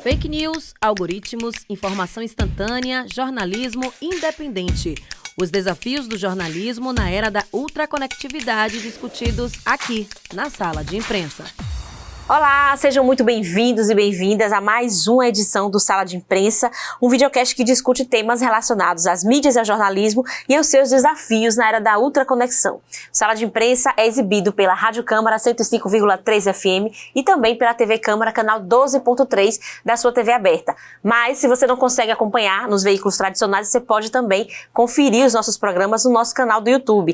Fake news, algoritmos, informação instantânea, jornalismo independente. Os desafios do jornalismo na era da ultraconectividade discutidos aqui, na Sala de Imprensa. Olá, sejam muito bem-vindos e bem-vindas a mais uma edição do Sala de Imprensa, um videocast que discute temas relacionados às mídias e ao jornalismo e aos seus desafios na era da ultraconexão. O Sala de Imprensa é exibido pela Rádio Câmara 105,3 FM e também pela TV Câmara, canal 12.3 da sua TV aberta. Mas, se você não consegue acompanhar nos veículos tradicionais, você pode também conferir os nossos programas no nosso canal do YouTube,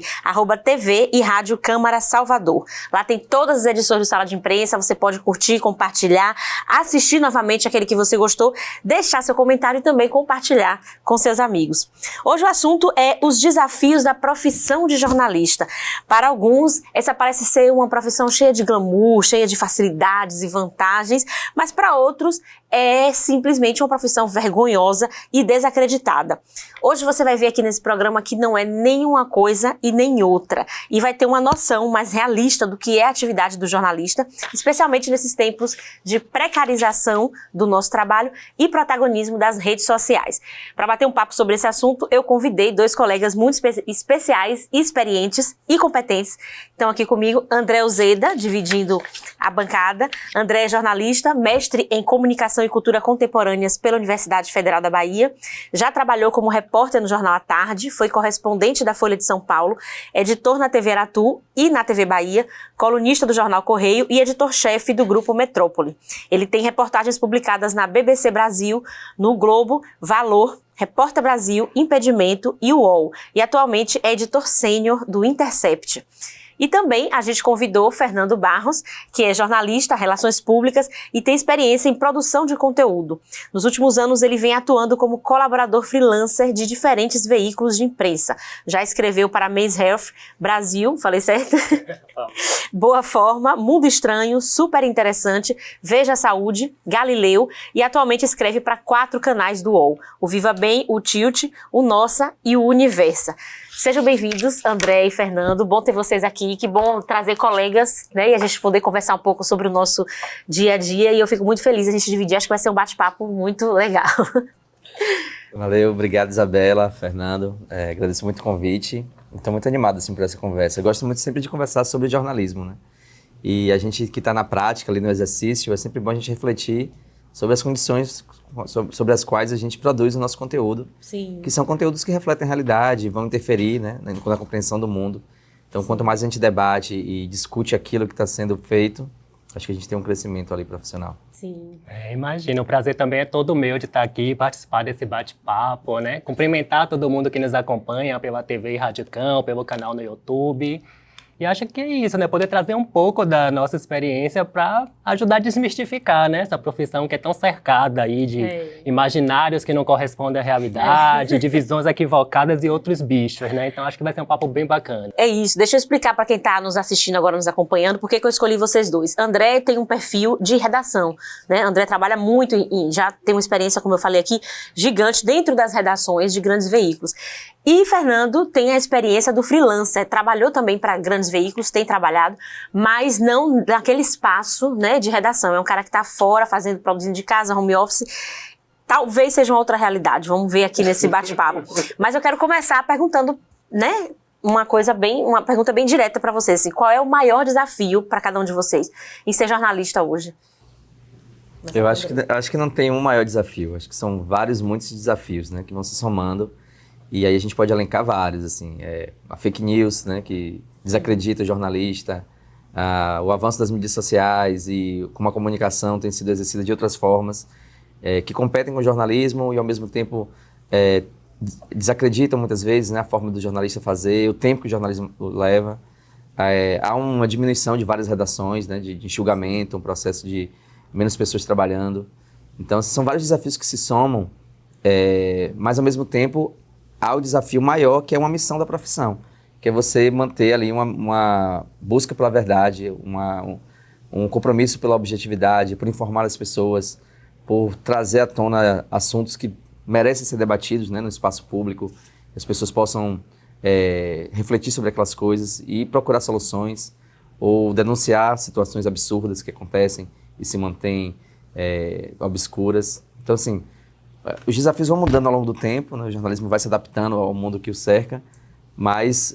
@TV e Rádio Câmara Salvador. Lá tem todas as edições do Sala de Imprensa, você pode curtir, compartilhar, assistir novamente aquele que você gostou, deixar seu comentário e também compartilhar com seus amigos. Hoje o assunto é os desafios da profissão de jornalista. Para alguns, essa parece ser uma profissão cheia de glamour, cheia de facilidades e vantagens, mas para outros é simplesmente uma profissão vergonhosa e desacreditada. Hoje você vai ver aqui nesse programa que não é nem uma coisa e nem outra, e vai ter uma noção mais realista do que é a atividade do jornalista, especialmente nesses tempos de precarização do nosso trabalho e protagonismo das redes sociais. Para bater um papo sobre esse assunto, eu convidei dois colegas muito especiais, experientes e competentes. Estão aqui comigo André Uzeda, dividindo a bancada. André é jornalista, mestre em comunicação e cultura contemporâneas pela Universidade Federal da Bahia. Já trabalhou como repórter no Jornal à Tarde, foi correspondente da Folha de São Paulo, editor na TV Aratu e na TV Bahia, colunista do Jornal Correio e editor-chefe do Grupo Metrópole. Ele tem reportagens publicadas na BBC Brasil, no Globo, Valor, Repórter Brasil, Impedimento e UOL. E atualmente é editor sênior do Intercept. E também a gente convidou Fernando Barros, que é jornalista, relações públicas e tem experiência em produção de conteúdo. Nos últimos anos ele vem atuando como colaborador freelancer de diferentes veículos de imprensa. Já escreveu para Men's Health, Brasil, falei certo? Boa Forma, Mundo Estranho, Super Interessante, Veja a Saúde, Galileu e atualmente escreve para 4 canais do UOL, o Viva Bem, o Tilt, o Nossa e o Universa. Sejam bem-vindos, André e Fernando. Bom ter vocês aqui, que bom trazer colegas, né? E a gente poder conversar um pouco sobre o nosso dia a dia. E eu fico muito feliz a gente dividir, acho que vai ser um bate-papo muito legal. Valeu, obrigado Isabela, Fernando. Agradeço muito o convite. Estou muito animado assim, por essa conversa. Eu gosto muito sempre de conversar sobre jornalismo, né? E a gente que está na prática, ali no exercício, é sempre bom a gente refletir sobre as condições sobre as quais a gente produz o nosso conteúdo. Sim. Que são conteúdos que refletem a realidade, vão interferir, né, na compreensão do mundo. Então, quanto mais a gente debate e discute aquilo que está sendo feito, acho que a gente tem um crescimento ali profissional. Sim. Imagina, o prazer também é todo meu de estar aqui, participar desse bate-papo, né? Cumprimentar todo mundo que nos acompanha pela TV e Rádio Cão, pelo canal no YouTube. E acho que é isso, né? Poder trazer um pouco da nossa experiência para ajudar a desmistificar, né? Essa profissão que é tão cercada aí de imaginários que não correspondem à realidade, de visões equivocadas e outros bichos, né? Então acho que vai ser um papo bem bacana. É isso. Deixa eu explicar para quem está nos assistindo agora, nos acompanhando, por que eu escolhi vocês dois. André tem um perfil de redação, né? André trabalha muito e já tem uma experiência, como eu falei aqui, gigante dentro das redações de grandes veículos. E Fernando tem a experiência do freelancer, trabalhou também para grandes veículos, tem trabalhado, mas não naquele espaço, né, de redação. É um cara que está fora, produzindo de casa, home office. Talvez seja uma outra realidade, vamos ver aqui nesse bate-papo. Mas eu quero começar perguntando, né, uma pergunta bem direta para vocês. Assim, qual é o maior desafio para cada um de vocês em ser jornalista hoje? Eu acho que não tem um maior desafio, acho que são muitos desafios, né, que vão se somando. E aí a gente pode elencar vários, assim, a fake news, né, que desacredita o jornalista, o avanço das mídias sociais e como a comunicação tem sido exercida de outras formas, que competem com o jornalismo e ao mesmo tempo desacreditam muitas vezes, né, a forma do jornalista fazer, o tempo que o jornalismo leva. Há uma diminuição de várias redações, né, de enxugamento, um processo de menos pessoas trabalhando. Então são vários desafios que se somam, mas ao mesmo tempo há o desafio maior, que é uma missão da profissão, que é você manter ali uma busca pela verdade, um compromisso pela objetividade, por informar as pessoas, por trazer à tona assuntos que merecem ser debatidos, né, no espaço público, que as pessoas possam refletir sobre aquelas coisas e procurar soluções, ou denunciar situações absurdas que acontecem e se mantêm obscuras. Então, assim, os desafios vão mudando ao longo do tempo, né? O jornalismo vai se adaptando ao mundo que o cerca, mas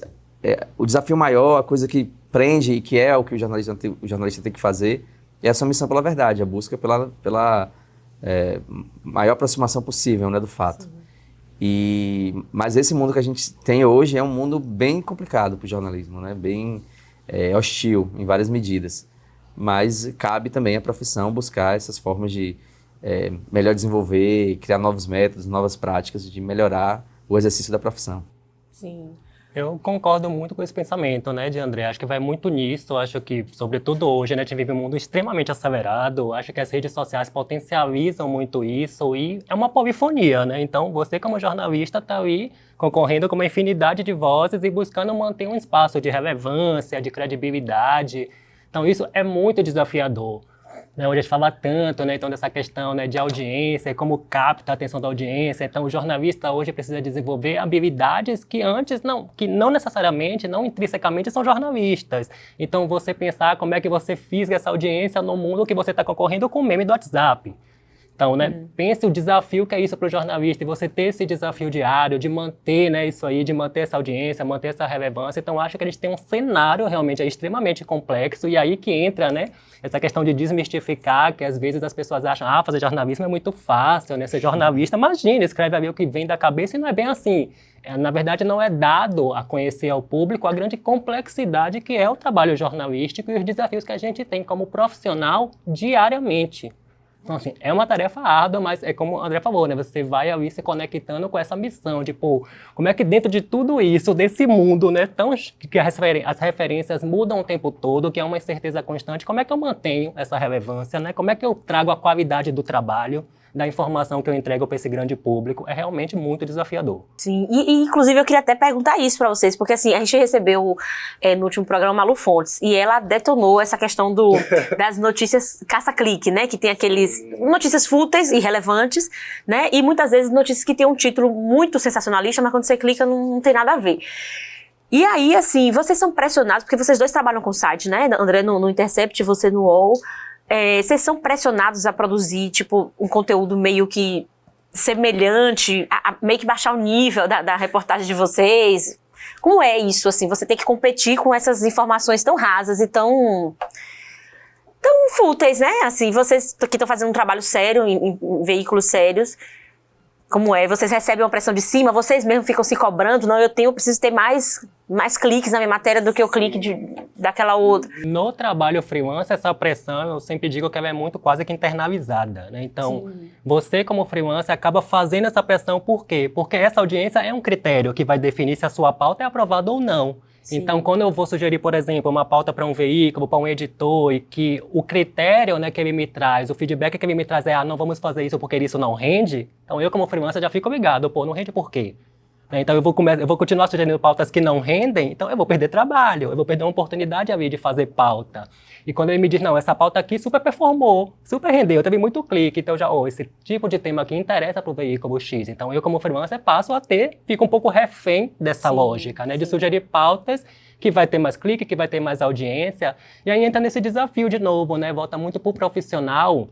o desafio maior, a coisa que prende e que é o que o jornalista tem que fazer, é a sua missão pela verdade, a busca pela maior aproximação possível, né, do fato. Mas esse mundo que a gente tem hoje é um mundo bem complicado para o jornalismo, né? Bem hostil em várias medidas. Mas cabe também à profissão buscar essas formas de melhor desenvolver, criar novos métodos, novas práticas de melhorar o exercício da profissão. Sim. Eu concordo muito com esse pensamento, né, de André. Acho que vai muito nisso. Acho que, sobretudo hoje, né, a gente vive um mundo extremamente acelerado. Acho que as redes sociais potencializam muito isso e é uma polifonia, né? Então, você como jornalista está ali concorrendo com uma infinidade de vozes e buscando manter um espaço de relevância, de credibilidade. Então, isso é muito desafiador. Né, hoje a gente fala tanto, né, então, dessa questão, né, de audiência, como capta a atenção da audiência. Então, o jornalista hoje precisa desenvolver habilidades que antes que não necessariamente, não intrinsecamente são jornalistas. Então, você pensar como é que você fisga essa audiência no mundo que você está concorrendo com o meme do WhatsApp. Então, né, pense o desafio que é isso para o jornalista, e você ter esse desafio diário de manter, né, isso aí, de manter essa audiência, manter essa relevância. Então, acho que a gente tem um cenário realmente extremamente complexo, e aí que entra, né, essa questão de desmistificar, que às vezes as pessoas acham, fazer jornalismo é muito fácil, né, ser jornalista, imagina, escreve ali o que vem da cabeça, e não é bem assim. Na verdade, não é dado a conhecer ao público a grande complexidade que é o trabalho jornalístico e os desafios que a gente tem como profissional diariamente. Então, assim, é uma tarefa árdua, mas é como o André falou, né? Você vai ali se conectando com essa missão de, como é que dentro de tudo isso, desse mundo, né, que as referências mudam o tempo todo, que é uma incerteza constante, como é que eu mantenho essa relevância, né? Como é que eu trago a qualidade do trabalho, da informação que eu entrego para esse grande público? É realmente muito desafiador. Sim, inclusive eu queria até perguntar isso para vocês, porque assim, a gente recebeu no último programa Malu Fontes, e ela detonou essa questão das notícias caça-clique, né, que tem aqueles notícias fúteis e relevantes, né, e muitas vezes notícias que tem um título muito sensacionalista, mas quando você clica não tem nada a ver. E aí, assim, vocês são pressionados, porque vocês dois trabalham com site, né, André no Intercept, você no UOL, vocês são pressionados a produzir, tipo, um conteúdo meio que semelhante, meio que baixar o nível da reportagem de vocês? Como é isso, assim? Você tem que competir com essas informações tão rasas e tão fúteis, né? Assim, vocês que estão fazendo um trabalho sério, em veículos sérios, como é? Vocês recebem uma pressão de cima, vocês mesmos ficam se cobrando, não, eu preciso ter mais cliques na minha matéria do que o clique daquela outra. No trabalho freelance, essa pressão, eu sempre digo que ela é muito quase que internalizada, né? Então, você como freelance acaba fazendo essa pressão, por quê? Porque essa audiência é um critério que vai definir se a sua pauta é aprovada ou não. Sim. Então, quando eu vou sugerir, por exemplo, uma pauta para um veículo, para um editor, e que o critério, né, que ele me traz, o feedback que ele me traz é, não vamos fazer isso porque isso não rende, então eu como freelancer já fico ligado, não rende por quê? Então eu vou continuar sugerindo pautas que não rendem, então eu vou perder trabalho, eu vou perder uma oportunidade ali de fazer pauta. E quando ele me diz, não, essa pauta aqui super performou, super rendeu, teve muito clique, então já, esse tipo de tema aqui interessa para o veículo X. Então eu como freelancer fico um pouco refém dessa lógica, né, de sugerir pautas que vai ter mais clique, que vai ter mais audiência, e aí entra nesse desafio de novo, né, volta muito pro profissional.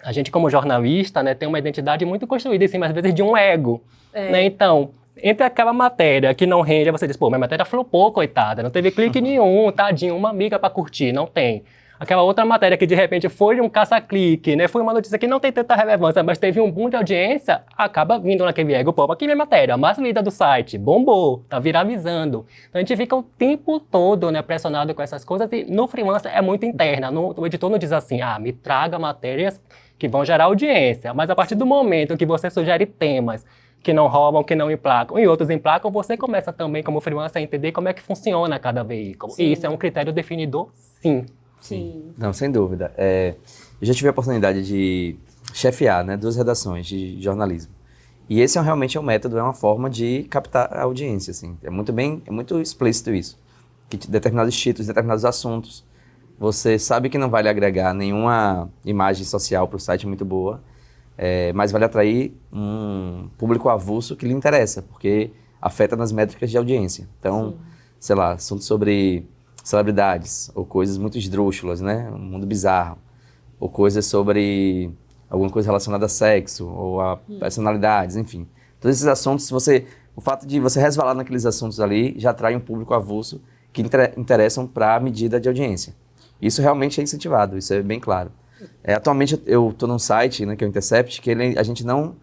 A gente como jornalista, né, tem uma identidade muito construída em cima, às vezes, de um ego, né, então... Entre aquela matéria que não rende, você diz, minha matéria flopou, coitada, não teve clique nenhum, tadinho, uma amiga pra curtir, não tem. Aquela outra matéria que de repente foi um caça-clique, né, foi uma notícia que não tem tanta relevância, mas teve um boom de audiência, acaba vindo naquele ego, aqui minha matéria, a mais lida do site, bombou, tá viralizando. Então a gente fica o tempo todo, né, pressionado com essas coisas, e no freelancer é muito interna, o editor não diz assim, me traga matérias que vão gerar audiência, mas a partir do momento que você sugere temas que não roubam, que não emplacam, e outros emplacam, você começa também, como freelancer, a entender como é que funciona cada veículo. Sim. E isso é um critério definidor, sim. Não, sem dúvida. Eu já tive a oportunidade de chefiar, né, 2 redações de jornalismo. E esse realmente é um método, é uma forma de captar a audiência, assim. É muito explícito isso. Que determinados títulos, determinados assuntos, você sabe que não vai lhe agregar nenhuma imagem social para o site muito boa, mas vai atrair um público avulso que lhe interessa, porque afeta nas métricas de audiência. Então, sei lá, assuntos sobre celebridades, ou coisas muito esdrúxulas, né? Um mundo bizarro. Ou coisas sobre alguma coisa relacionada a sexo ou a personalidades, enfim. Todos esses assuntos, o fato de você resvalar naqueles assuntos ali já atrai um público avulso que interessam para a medida de audiência. Isso realmente é incentivado, isso é bem claro. Atualmente eu estou num site, né, que é o Intercept, que a gente não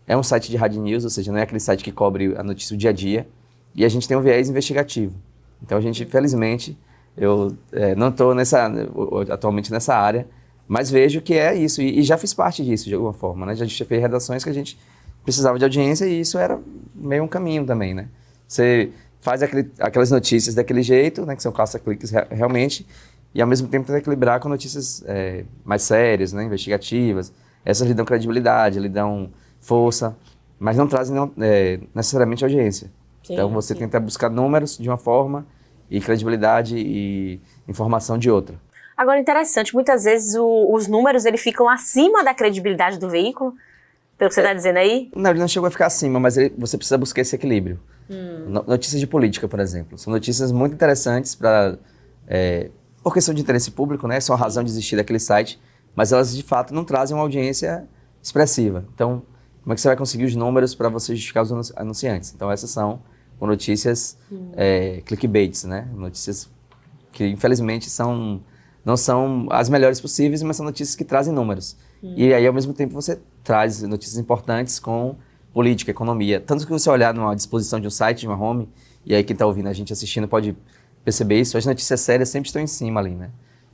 é um site de hard news, ou seja, não é aquele site que cobre a notícia do dia a dia, e a gente tem um viés investigativo. Então a gente, felizmente, eu não estou atualmente nessa área, mas vejo que é isso, e já fiz parte disso de alguma forma, né? Já fez redações que a gente precisava de audiência e isso era meio um caminho também, né? Você faz aquelas notícias daquele jeito, né, que são caça-cliques realmente, e ao mesmo tempo tenta equilibrar com notícias mais sérias, né, investigativas. Essas lhe dão credibilidade, lhe dão força, mas não trazem necessariamente audiência. Sim, então você tenta buscar números de uma forma e credibilidade e informação de outra. Agora, interessante, muitas vezes os números eles ficam acima da credibilidade do veículo, pelo que você está dizendo aí? Não, ele não chegou a ficar acima, mas você precisa buscar esse equilíbrio. Notícias de política, por exemplo, são notícias muito interessantes por questão de interesse público, né? São a razão de existir daquele site, mas elas de fato não trazem uma audiência expressiva. Então, como é que você vai conseguir os números para você justificar os anunciantes? Então, essas são notícias clickbaits, né? Notícias que, infelizmente, não são as melhores possíveis, mas são notícias que trazem números. E aí, ao mesmo tempo, você traz notícias importantes com política, economia. Tanto que você olhar numa disposição de um site, de uma home, e aí quem está ouvindo a gente assistindo pode perceber isso, as notícias sérias sempre estão em cima ali, né?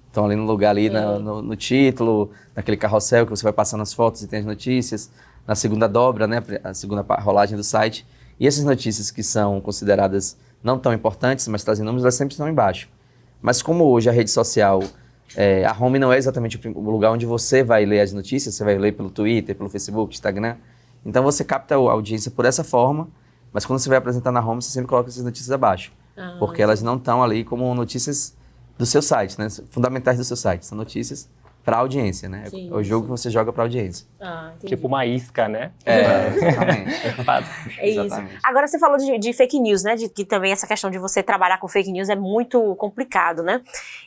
Estão ali no lugar, ali no título, naquele carrossel que você vai passando as fotos e tem as notícias, na segunda dobra, né, a segunda rolagem do site. E essas notícias que são consideradas não tão importantes, mas trazem números, elas sempre estão embaixo. Mas como hoje a rede social, a home não é exatamente o lugar onde você vai ler as notícias, você vai ler pelo Twitter, pelo Facebook, Instagram. Então você capta a audiência por essa forma, mas quando você vai apresentar na home, você sempre coloca essas notícias abaixo. Porque elas não estão ali como notícias do seu site, né? Fundamentais do seu site. São notícias para a audiência, né? Sim, é o jogo que você joga para a audiência. Tipo uma isca, né? Exatamente. É isso. Exatamente. Agora você falou de fake news, né? De que também essa questão de você trabalhar com fake news é muito complicado, né?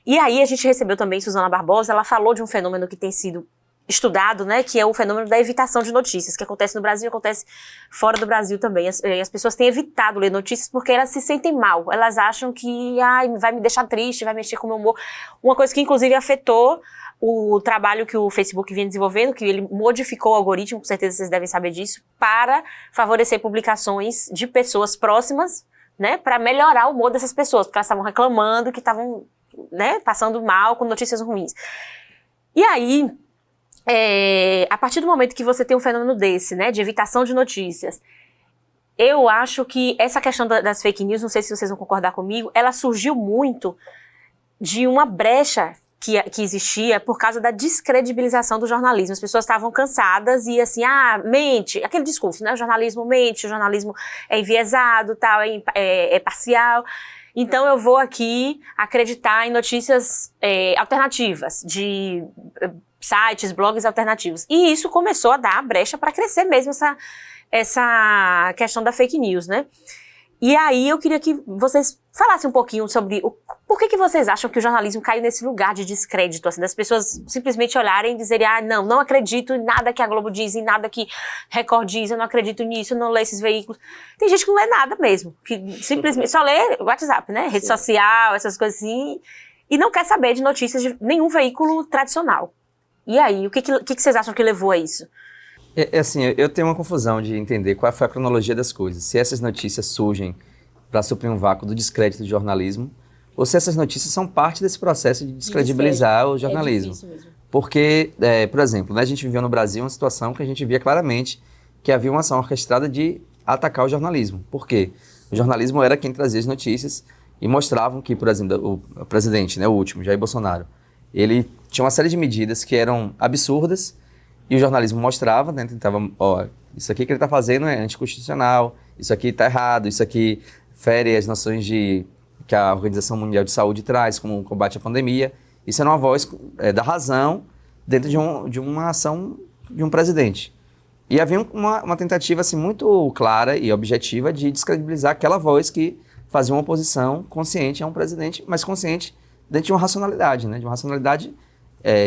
E aí a gente recebeu também Suzana Barbosa, ela falou de um fenômeno que tem sido estudado, né, que é o fenômeno da evitação de notícias, que acontece no Brasil e acontece fora do Brasil também. As pessoas têm evitado ler notícias porque elas se sentem mal, elas acham que vai me deixar triste, vai mexer com o meu humor. Uma coisa que inclusive afetou o trabalho que o Facebook vinha desenvolvendo, que ele modificou o algoritmo, com certeza vocês devem saber disso, para favorecer publicações de pessoas próximas, né, para melhorar o humor dessas pessoas, porque elas estavam reclamando que estavam, né, passando mal com notícias ruins. E aí, a partir do momento que você tem um fenômeno desse, né, de evitação de notícias, eu acho que essa questão das fake news, não sei se vocês vão concordar comigo, ela surgiu muito de uma brecha que existia por causa da descredibilização do jornalismo. As pessoas estavam cansadas e assim, mente, aquele discurso, né, o jornalismo mente, o jornalismo é enviesado, tal, é parcial. Então eu vou aqui acreditar em notícias alternativas, de sites, blogs alternativos. E isso começou a dar brecha para crescer mesmo essa questão da fake news, né? E aí eu queria que vocês falassem um pouquinho sobre por que vocês acham que o jornalismo caiu nesse lugar de descrédito, assim, das pessoas simplesmente olharem e dizerem, não acredito em nada que a Globo diz, em nada que Record diz, eu não acredito nisso, eu não leio esses veículos. Tem gente que não lê nada mesmo, que simplesmente só lê WhatsApp, né? Rede social, essas coisas assim, e não quer saber de notícias de nenhum veículo tradicional. E aí, o que vocês acham que levou a isso? Assim, eu tenho uma confusão de entender qual foi a cronologia das coisas. Se essas notícias surgem para suprir um vácuo do descrédito do jornalismo, ou se essas notícias são parte desse processo de descredibilizar o jornalismo. Porque, por exemplo, né, a gente viveu no Brasil uma situação que a gente via claramente que havia uma ação orquestrada de atacar o jornalismo. Por quê? O jornalismo era quem trazia as notícias e mostravam que, por exemplo, o presidente, né, o último, Jair Bolsonaro, ele tinha uma série de medidas que eram absurdas e o jornalismo mostrava, né, tentava, isso aqui que ele está fazendo é anticonstitucional, isso aqui está errado, isso aqui fere as noções que a Organização Mundial de Saúde traz, como o combate à pandemia. Isso era uma voz da razão dentro de uma ação de um presidente. E havia uma tentativa assim, muito clara e objetiva de descredibilizar aquela voz que fazia uma oposição consciente a um presidente, mas consciente dentro de uma racionalidade, né? De uma racionalidade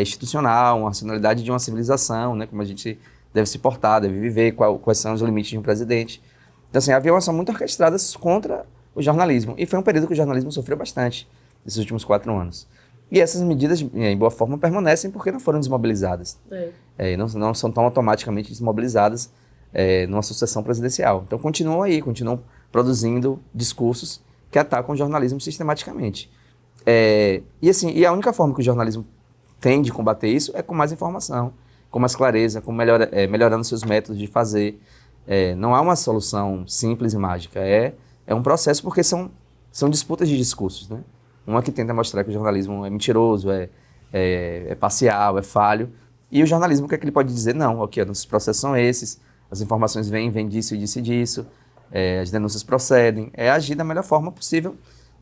institucional, uma racionalidade de uma civilização, né? Como a gente deve se portar, deve viver, quais são os limites de um presidente. Então, assim, havia uma ação muito orquestrada contra o jornalismo. E foi um período que o jornalismo sofreu bastante nesses últimos 4 anos. E essas medidas, em boa forma, permanecem porque não foram desmobilizadas. Não são tão automaticamente desmobilizadas numa sucessão presidencial. Então, continuam aí, continuam produzindo discursos que atacam o jornalismo sistematicamente. E a única forma que o jornalismo tem de combater isso é com mais informação, com mais clareza, melhorando seus métodos de fazer. Não há uma solução simples e mágica. É um processo porque são disputas de discursos, né? Uma que tenta mostrar que o jornalismo é mentiroso, é parcial, é falho. E o jornalismo, o que é que ele pode dizer? Não, ok, nossos processos são esses, as informações vêm disso e disso e disso, as denúncias procedem. É agir da melhor forma possível,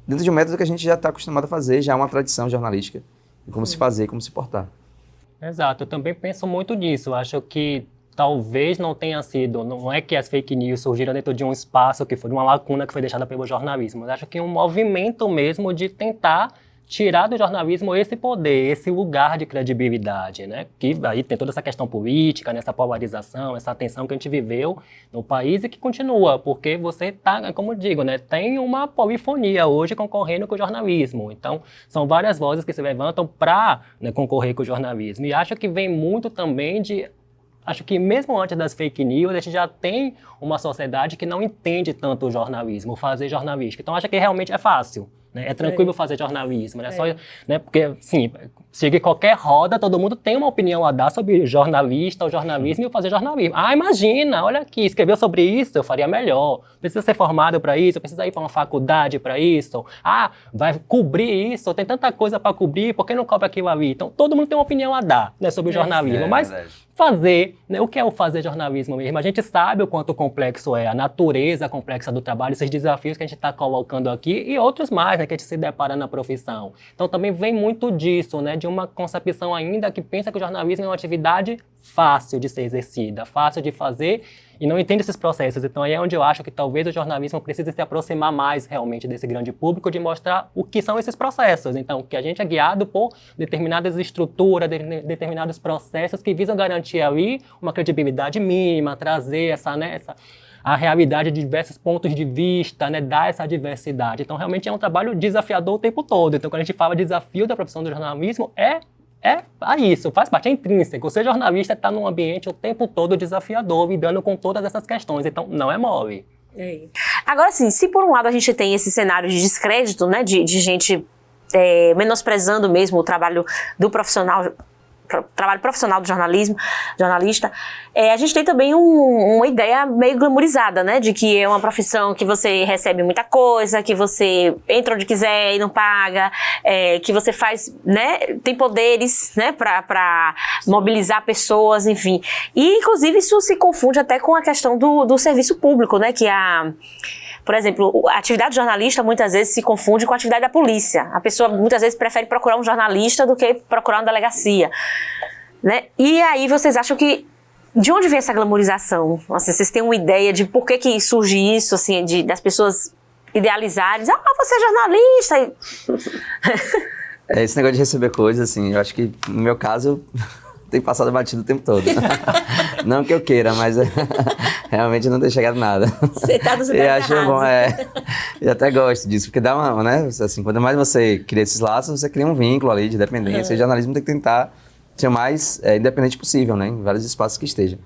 dentro de um método que a gente já está acostumado a fazer, já há uma tradição jornalística, de como se fazer, como se portar. Exato, eu também penso muito nisso. Eu acho que talvez não tenha sido, não é que as fake news surgiram dentro de um espaço que foi de uma lacuna que foi deixada pelo jornalismo, mas acho que um movimento mesmo de tentar tirar do jornalismo esse poder, esse lugar de credibilidade, né? Que aí tem toda essa questão política, nessa polarização, essa tensão que a gente viveu no país e que continua, porque você tá, como eu digo, né? Tem uma polifonia hoje concorrendo com o jornalismo. Então, são várias vozes que se levantam para, né, concorrer com o jornalismo. E acho que vem muito também acho que mesmo antes das fake news, a gente já tem uma sociedade que não entende tanto o jornalismo, o fazer jornalístico. Então, acha que realmente é fácil, né? É tranquilo fazer jornalismo, né? Só, né? Porque, assim, chega em qualquer roda, todo mundo tem uma opinião a dar sobre jornalista, o jornalismo e o fazer jornalismo. Ah, imagina, olha aqui, escreveu sobre isso, eu faria melhor. Precisa ser formado para isso, precisa ir para uma faculdade para isso. Ah, vai cobrir isso, tem tanta coisa para cobrir, por que não cobre aquilo ali? Então, todo mundo tem uma opinião a dar, né, sobre o jornalismo, mas fazer, né, o que é o fazer jornalismo mesmo? A gente sabe o quanto complexo é, a natureza complexa do trabalho, esses desafios que a gente está colocando aqui e outros mais, né, que a gente se depara na profissão. Então, também vem muito disso, né, de uma concepção ainda que pensa que o jornalismo é uma atividade fácil de ser exercida, fácil de fazer e não entende esses processos. Então, aí é onde eu acho que talvez o jornalismo precise se aproximar mais realmente desse grande público, de mostrar o que são esses processos. Então, que a gente é guiado por determinadas estruturas, determinados processos que visam garantir ali uma credibilidade mínima, trazer a realidade de diversos pontos de vista, né, dar essa diversidade. Então, realmente é um trabalho desafiador o tempo todo. Então, quando a gente fala desafio da profissão do jornalismo, é isso, faz parte, é intrínseco. Ser jornalista está num ambiente o tempo todo desafiador, lidando com todas essas questões. Então, não é mole. Agora, assim, se por um lado a gente tem esse cenário de descrédito, né, de gente menosprezando mesmo o trabalho do trabalho profissional do jornalista, a gente tem também uma ideia meio glamourizada, né, de que é uma profissão que você recebe muita coisa, que você entra onde quiser e não paga, que você faz, né, tem poderes, né, para mobilizar pessoas, enfim. E, inclusive, isso se confunde até com a questão do serviço público, né, que por exemplo, a atividade de jornalista muitas vezes se confunde com a atividade da polícia. A pessoa muitas vezes prefere procurar um jornalista do que procurar uma delegacia, né? E aí vocês acham que... De onde vem essa glamourização? Assim, vocês têm uma ideia de por que surge isso, assim, das pessoas idealizarem? Você é jornalista! Esse negócio de receber coisas, assim, eu acho que no meu caso... tem passado batido o tempo todo. Não que eu queira, mas realmente não tem chegado nada. Você tá no Eu acho bom, eu até gosto disso, porque dá uma, né, assim, quanto mais você cria esses laços, você cria um vínculo ali de dependência, e o jornalismo tem que tentar ser o mais independente possível, né, em vários espaços que esteja.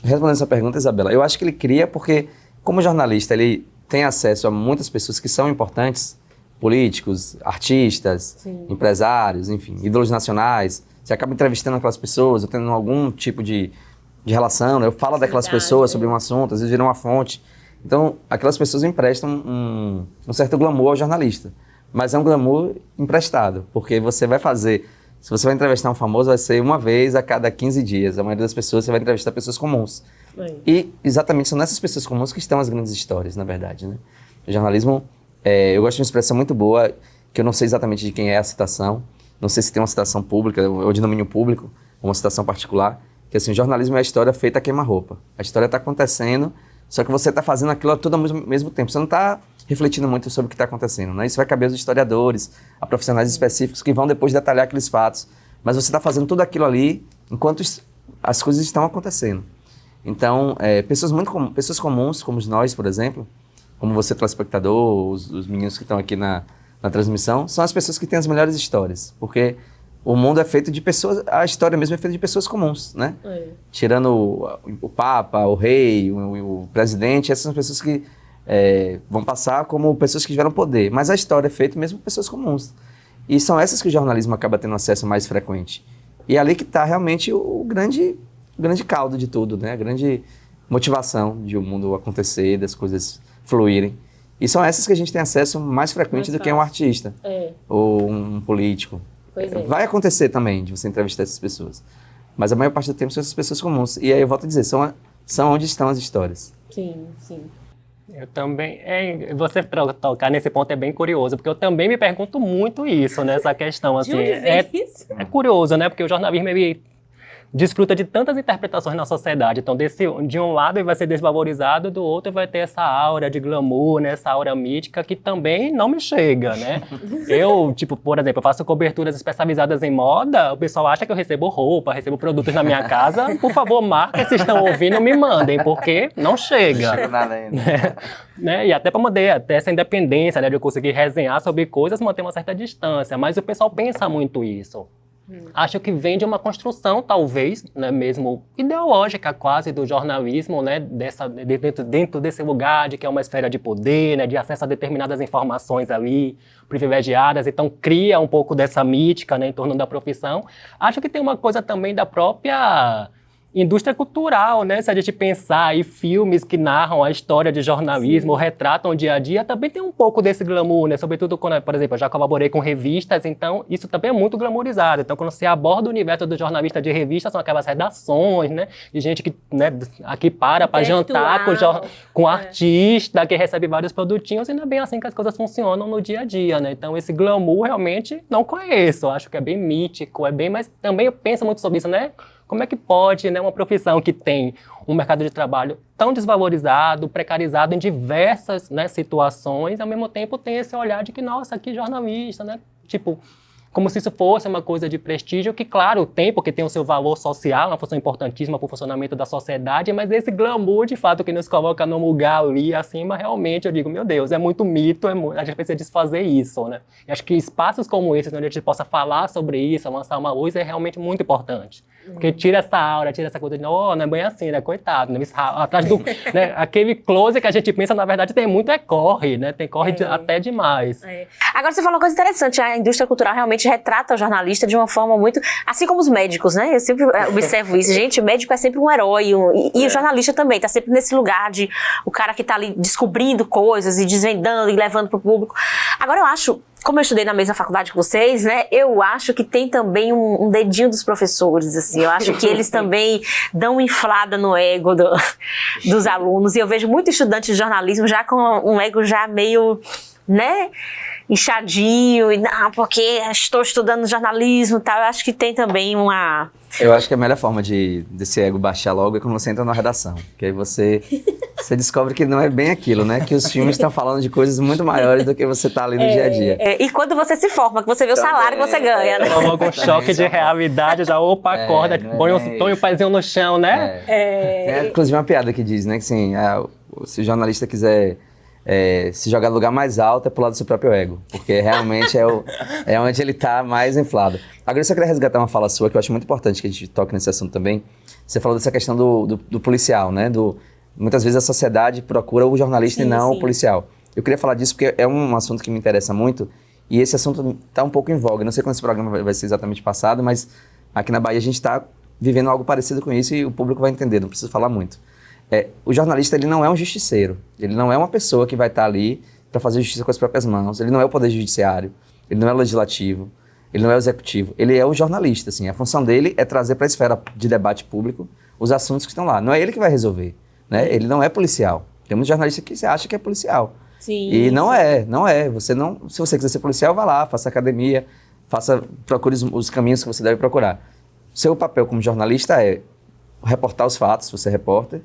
Respondendo essa pergunta, Isabela, eu acho que ele cria porque, como jornalista, ele tem acesso a muitas pessoas que são importantes, políticos, artistas, sim, empresários, enfim, ídolos nacionais. Você acaba entrevistando aquelas pessoas, ou tendo algum tipo de relação, né? Eu falo daquelas pessoas sobre um assunto, às vezes viram uma fonte. Então, aquelas pessoas emprestam um certo glamour ao jornalista. Mas é um glamour emprestado, porque você vai fazer... Se você vai entrevistar um famoso, vai ser uma vez a cada 15 dias. A maioria das pessoas, você vai entrevistar pessoas comuns. E exatamente são nessas pessoas comuns que estão as grandes histórias, na verdade, né? O jornalismo, eu gosto de uma expressão muito boa, que eu não sei exatamente de quem é a citação, não sei se tem uma citação pública ou de domínio público, ou uma citação particular, que assim, o jornalismo é a história feita a queima-roupa. A história está acontecendo, só que você está fazendo aquilo tudo ao mesmo tempo. Você não está refletindo muito sobre o que está acontecendo, né? Isso vai caber aos historiadores, a profissionais específicos que vão depois detalhar aqueles fatos, mas você está fazendo tudo aquilo ali enquanto as coisas estão acontecendo. Então, pessoas comuns, como nós, por exemplo, como você, telespectador, os meninos que estão aqui na transmissão, são as pessoas que têm as melhores histórias, porque o mundo é feito de pessoas, a história mesmo é feita de pessoas comuns, né? Tirando o Papa, o rei, o presidente, essas são pessoas que vão passar como pessoas que tiveram poder, mas a história é feita mesmo por pessoas comuns. E são essas que o jornalismo acaba tendo acesso mais frequente. E é ali que está realmente o grande caldo de tudo, né? A grande motivação de o mundo acontecer, das coisas fluírem. E são essas que a gente tem acesso mais frequente do que um artista ou um político. Vai acontecer também de você entrevistar essas pessoas. Mas a maior parte do tempo são essas pessoas comuns. E aí eu volto a dizer, são onde estão as histórias. Sim, sim. Eu também, você tocar nesse ponto é bem curioso, porque eu também me pergunto muito isso, né, essa questão, assim, De onde vem isso? É curioso, né, porque o jornalismo, ele desfruta de tantas interpretações na sociedade, então de um lado ele vai ser desvalorizado, do outro vai ter essa aura de glamour, né, essa aura mítica que também não me chega, né. Eu, por exemplo, eu faço coberturas especializadas em moda, o pessoal acha que eu recebo roupa, recebo produtos na minha casa, por favor, marcas, se estão ouvindo, me mandem, porque não chega. Não chega nada ainda. Né? E até para manter até essa independência, né, de eu conseguir resenhar sobre coisas, manter uma certa distância, mas o pessoal pensa muito isso. Acho que vem de uma construção, talvez, né, mesmo ideológica quase do jornalismo, né, dentro desse lugar de que é uma esfera de poder, né, de acesso a determinadas informações ali, privilegiadas, então cria um pouco dessa mítica, né, em torno da profissão. Acho que tem uma coisa também da própria indústria cultural, né? Se a gente pensar aí filmes que narram a história de jornalismo, retratam o dia a dia, também tem um pouco desse glamour, né? Sobretudo quando, por exemplo, eu já colaborei com revistas, então isso também é muito glamourizado. Então, quando você aborda o universo do jornalista de revista, são aquelas redações, né? De gente que, né, aqui para jantar com artista, que recebe vários produtinhos, e não é bem assim que as coisas funcionam no dia a dia, né? Então, esse glamour realmente não conheço. Eu acho que é bem mítico, mas também eu penso muito sobre isso, né? Como é que pode, né, uma profissão que tem um mercado de trabalho tão desvalorizado, precarizado em diversas, né, situações, ao mesmo tempo tem esse olhar de que, nossa, que jornalista, né? Como se isso fosse uma coisa de prestígio, que, claro, tem, porque tem o seu valor social, uma função importantíssima para o funcionamento da sociedade, mas esse glamour, de fato, que nos coloca num lugar ali acima, realmente, eu digo, meu Deus, é muito mito, a gente precisa desfazer isso, né? E acho que espaços como esses, onde a gente possa falar sobre isso, lançar uma luz, é realmente muito importante. Porque tira essa aura, tira essa coisa de, não é bem assim, né? Coitado, né? Atrás do, né? Aquele close que a gente pensa, na verdade, tem muito corre, né? Tem corre até demais. Agora, você falou uma coisa interessante, a indústria cultural realmente retrata o jornalista de uma forma muito... Assim como os médicos, né? Eu sempre observo isso. Gente, o médico é sempre um herói, e o jornalista também, tá sempre nesse lugar de o cara que tá ali descobrindo coisas e desvendando e levando pro público. Agora, eu acho... Como eu estudei na mesma faculdade que vocês, né, eu acho que tem também um dedinho dos professores, assim, eu acho que eles também dão uma inflada no ego dos alunos, e eu vejo muito estudante de jornalismo já com um ego já meio, né, inchadinho, e não, porque estou estudando jornalismo e tal, eu acho que tem também uma... Eu acho que a melhor forma desse ego baixar logo é quando você entra na redação, que aí você descobre que não é bem aquilo, né? Que os filmes estão falando de coisas muito maiores do que você tá ali no dia a dia. E quando você se forma, que você vê o salário que você ganha, né? Logo um choque de realidade, já acorda, põe o pezinho no chão, né? Tem inclusive uma piada que diz, né? Que assim, se o jornalista quiser se jogar no lugar mais alto, é pro lado do seu próprio ego, porque realmente é onde ele tá mais inflado. Agora eu só queria resgatar uma fala sua, que eu acho muito importante que a gente toque nesse assunto também. Você falou dessa questão do policial, né? Muitas vezes a sociedade procura o jornalista e não o policial. Eu queria falar disso porque é um assunto que me interessa muito, e esse assunto está um pouco em voga. Não sei quando esse programa vai ser exatamente passado, mas aqui na Bahia a gente está vivendo algo parecido com isso e o público vai entender, não preciso falar muito. O jornalista, ele não é um justiceiro, ele não é uma pessoa que vai estar ali para fazer justiça com as próprias mãos, ele não é o poder judiciário, ele não é o legislativo, ele não é o executivo, ele é o jornalista, assim. A função dele é trazer para a esfera de debate público os assuntos que estão lá. Não é ele que vai resolver, né? Ele não é policial. Tem muitos jornalistas que você acha que é policial. Sim, e não é. Se você quiser ser policial, vá lá, faça academia, procure os caminhos que você deve procurar. Seu papel como jornalista é reportar os fatos, você é repórter,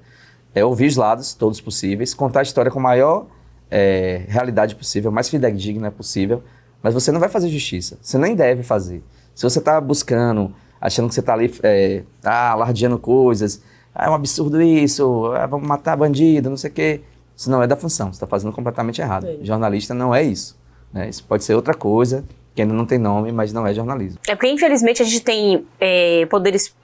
ouvir os lados, todos possíveis, contar a história com a maior realidade possível, mais fidedigna possível, mas você não vai fazer justiça, você nem deve fazer. Se você está buscando, achando que você está ali alardeando coisas, é um absurdo isso, vamos matar bandido, não sei o quê. Isso não é da função, você está fazendo completamente errado. Jornalista não é isso, né? Isso pode ser outra coisa, que ainda não tem nome, mas não é jornalismo. É porque, infelizmente, a gente tem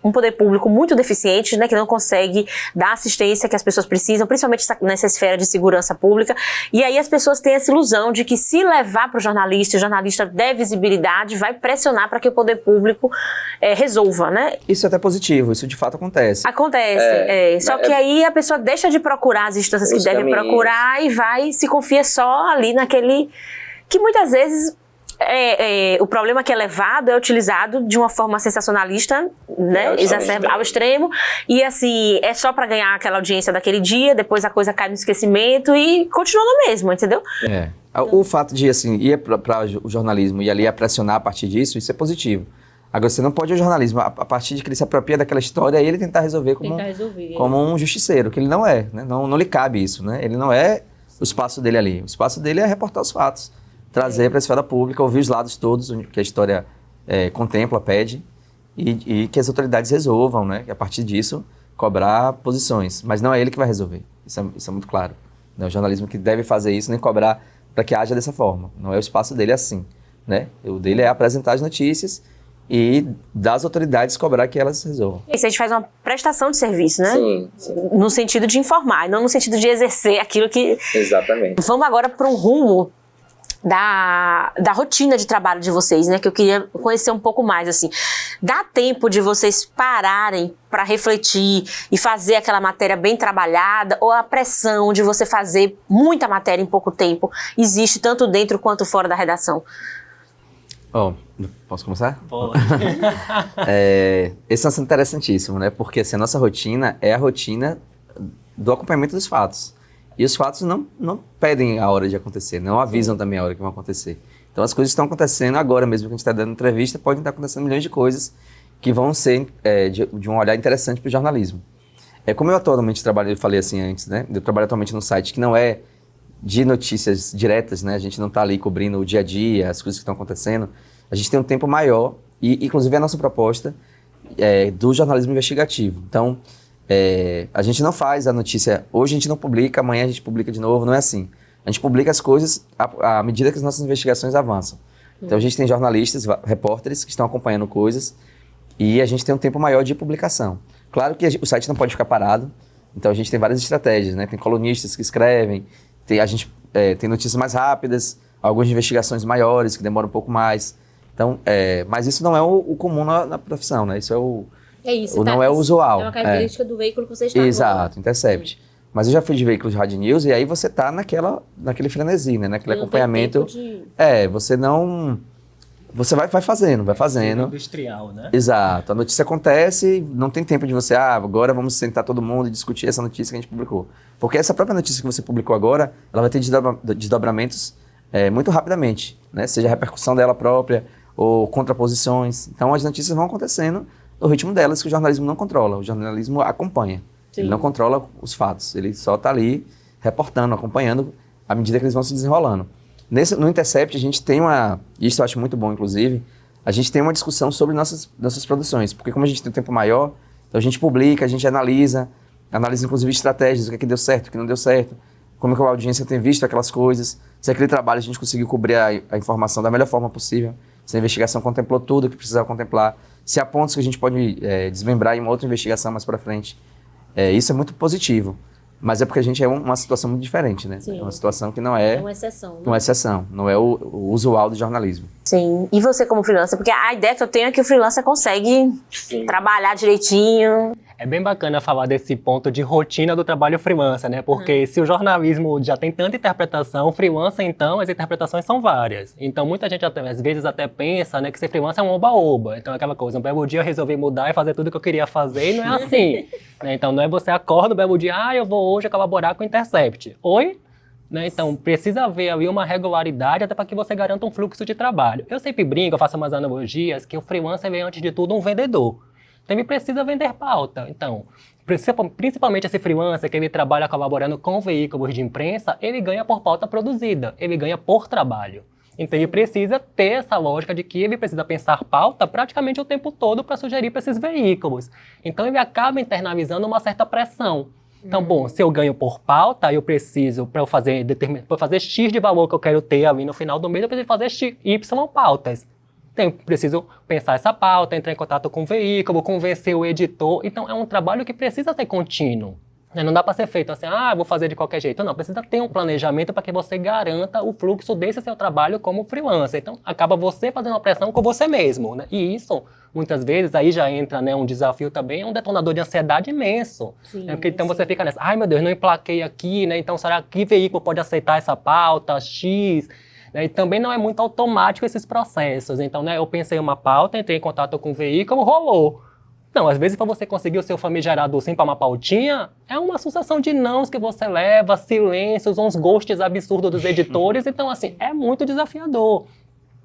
um poder público muito deficiente, né, que não consegue dar assistência que as pessoas precisam, principalmente nessa esfera de segurança pública. E aí as pessoas têm essa ilusão de que se levar para o jornalista der visibilidade, vai pressionar para que o poder público resolva, né? Isso é até positivo, isso de fato acontece. Acontece, só que aí a pessoa deixa de procurar as instâncias que deve procurar e se confia só ali naquele... que muitas vezes... o problema que é levado é utilizado de uma forma sensacionalista, né, exacerbada ao extremo, e assim, é só para ganhar aquela audiência daquele dia, depois a coisa cai no esquecimento e continua no mesmo, entendeu? O fato de, assim, ir para o jornalismo e ali a pressionar a partir disso, isso é positivo. Agora, você não pode ir ao jornalismo, a partir de que ele se apropria daquela história, e ele tentar resolver como um justiceiro, que ele não é, né? Não lhe cabe isso, né? Ele não é o espaço dele ali, o espaço dele é reportar os fatos. Trazer para a esfera pública, ouvir os lados todos que a história contempla, pede, e que as autoridades resolvam, né? E a partir disso, cobrar posições. Mas não é ele que vai resolver, isso é muito claro. Não é o jornalismo que deve fazer isso, nem cobrar para que haja dessa forma. Não é o espaço dele assim, né? O dele é apresentar as notícias e das autoridades cobrar que elas resolvam. Isso a gente faz uma prestação de serviço, né? Sim. No sentido de informar, não no sentido de exercer aquilo que... Exatamente. Vamos agora para um rumo da rotina de trabalho de vocês, né? Que eu queria conhecer um pouco mais, assim. Dá tempo de vocês pararem para refletir e fazer aquela matéria bem trabalhada, ou a pressão de você fazer muita matéria em pouco tempo existe tanto dentro quanto fora da redação? Posso começar? Pode. Esse é um assunto interessantíssimo, né? Porque assim, a nossa rotina é a rotina do acompanhamento dos fatos. E os fatos não pedem a hora de acontecer, não avisam também a hora que vão acontecer. Então as coisas estão acontecendo agora mesmo que a gente está dando entrevista, podem estar acontecendo milhões de coisas que vão ser de um olhar interessante para o jornalismo. Como eu atualmente trabalho, eu falei assim antes, né? Eu trabalho atualmente num site que não é de notícias diretas, né? A gente não está ali cobrindo o dia a dia, as coisas que estão acontecendo. A gente tem um tempo maior e, inclusive, a nossa proposta do jornalismo investigativo. Então, a gente não faz a notícia, hoje a gente não publica, amanhã a gente publica de novo, não é assim. A gente publica as coisas à medida que as nossas investigações avançam. Então a gente tem jornalistas, repórteres que estão acompanhando coisas e a gente tem um tempo maior de publicação. Claro que o site não pode ficar parado, então a gente tem várias estratégias, né? Tem colunistas que escrevem, a gente tem notícias mais rápidas, algumas investigações maiores que demoram um pouco mais. Então, mas isso não é o comum na profissão, né? Isso é o... não é o usual. É uma característica do veículo que você está Exato, Intercept. Mas eu já fui de veículos de rádio news e aí você tá naquele frenesi, né? Naquele acompanhamento. Você não... Você vai fazendo. Industrial, né? Exato. A notícia acontece, não tem tempo de você, agora vamos sentar todo mundo e discutir essa notícia que a gente publicou. Porque essa própria notícia que você publicou agora, ela vai ter desdobramentos muito rapidamente, né? Seja a repercussão dela própria ou contraposições. Então as notícias vão acontecendo no ritmo delas, que o jornalismo não controla. O jornalismo acompanha. Sim. Ele não controla os fatos. Ele só está ali reportando, acompanhando à medida que eles vão se desenrolando. No Intercept, a gente tem isso eu acho muito bom, inclusive, a gente tem uma discussão sobre nossas produções. Porque como a gente tem um tempo maior, então a gente publica, a gente analisa inclusive estratégias, o que deu certo, o que não deu certo, como é que a audiência tem visto aquelas coisas, se aquele trabalho a gente conseguiu cobrir a informação da melhor forma possível, se a investigação contemplou tudo o que precisava contemplar, se há pontos que a gente pode desmembrar em uma outra investigação mais para frente. Isso é muito positivo, mas é porque a gente é uma situação muito diferente, né? Sim. É uma situação que não é... É uma exceção. Né? Uma exceção, não é o usual do jornalismo. Sim, e você como freelancer? Porque a ideia que eu tenho é que o freelancer consegue trabalhar direitinho. É bem bacana falar desse ponto de rotina do trabalho freelancer, né? Porque se o jornalismo já tem tanta interpretação, o freelancer, então, as interpretações são várias. Então, muita gente, às vezes, até pensa, né, que ser freelancer é um oba-oba. Então, é aquela coisa, um belo dia eu resolvi mudar e fazer tudo que eu queria fazer, e não é assim. Né? Então, não é você acorda um belo dia, eu vou hoje colaborar com o Intercept. Oi? Né? Então, precisa haver ali uma regularidade até para que você garanta um fluxo de trabalho. Eu sempre brinco, eu faço umas analogias, que o freelancer é, antes de tudo, um vendedor. Então, ele precisa vender pauta. Então, principalmente esse freelancer que ele trabalha colaborando com veículos de imprensa, ele ganha por pauta produzida, ele ganha por trabalho. Então ele precisa ter essa lógica de que ele precisa pensar pauta praticamente o tempo todo para sugerir para esses veículos. Então ele acaba internalizando uma certa pressão. Então, bom, se eu ganho por pauta, eu preciso, para eu fazer X de valor que eu quero ter ali no final do mês, eu preciso fazer Y pautas. Então, eu preciso pensar essa pauta, entrar em contato com o veículo, convencer o editor. Então, é um trabalho que precisa ser contínuo. Não dá para ser feito assim, vou fazer de qualquer jeito. Não, precisa ter um planejamento para que você garanta o fluxo desse seu trabalho como freelancer. Então, acaba você fazendo uma pressão com você mesmo, né? E isso, muitas vezes, aí já entra, né, um desafio também, é um detonador de ansiedade imenso. Sim, né? Porque então você fica nessa, meu Deus, não emplaquei aqui, né? Então, será que veículo pode aceitar essa pauta X? E também não é muito automático esses processos. Então, né, eu pensei uma pauta, entrei em contato com o veículo, rolou. Não, às vezes para você conseguir o seu famigerado sim para uma pautinha, é uma sucessão de nãos que você leva, silêncios, uns ghosts absurdos dos editores. Então, assim, é muito desafiador.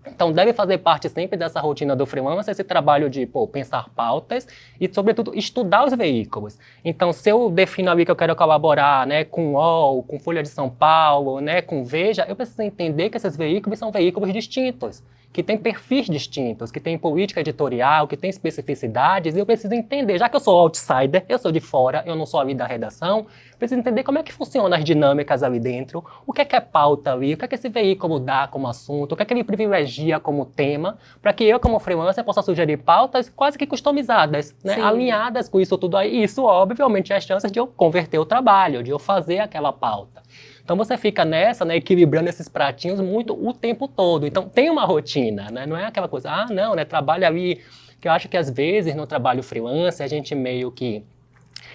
Então, deve fazer parte sempre dessa rotina do freelancer, esse trabalho de pensar pautas e, sobretudo, estudar os veículos. Então, se eu defino ali que eu quero colaborar, né, com o UOL, com Folha de São Paulo, né, com Veja, eu preciso entender que esses veículos são veículos distintos, que têm perfis distintos, que têm política editorial, que têm especificidades, e eu preciso entender, já que eu sou outsider, eu sou de fora, eu não sou ali da redação, preciso entender como é que funcionam as dinâmicas ali dentro, o que é pauta ali, o que é que esse veículo dá como assunto, o que é que ele privilegia como tema, para que eu, como freelancer, possa sugerir pautas quase que customizadas, né, alinhadas com isso tudo aí. E isso, obviamente, é as chances de eu converter o trabalho, de eu fazer aquela pauta. Então você fica nessa, né, equilibrando esses pratinhos muito o tempo todo. Então tem uma rotina, né? Não é aquela coisa, não, né, trabalho ali, que eu acho que às vezes no trabalho freelance a gente meio que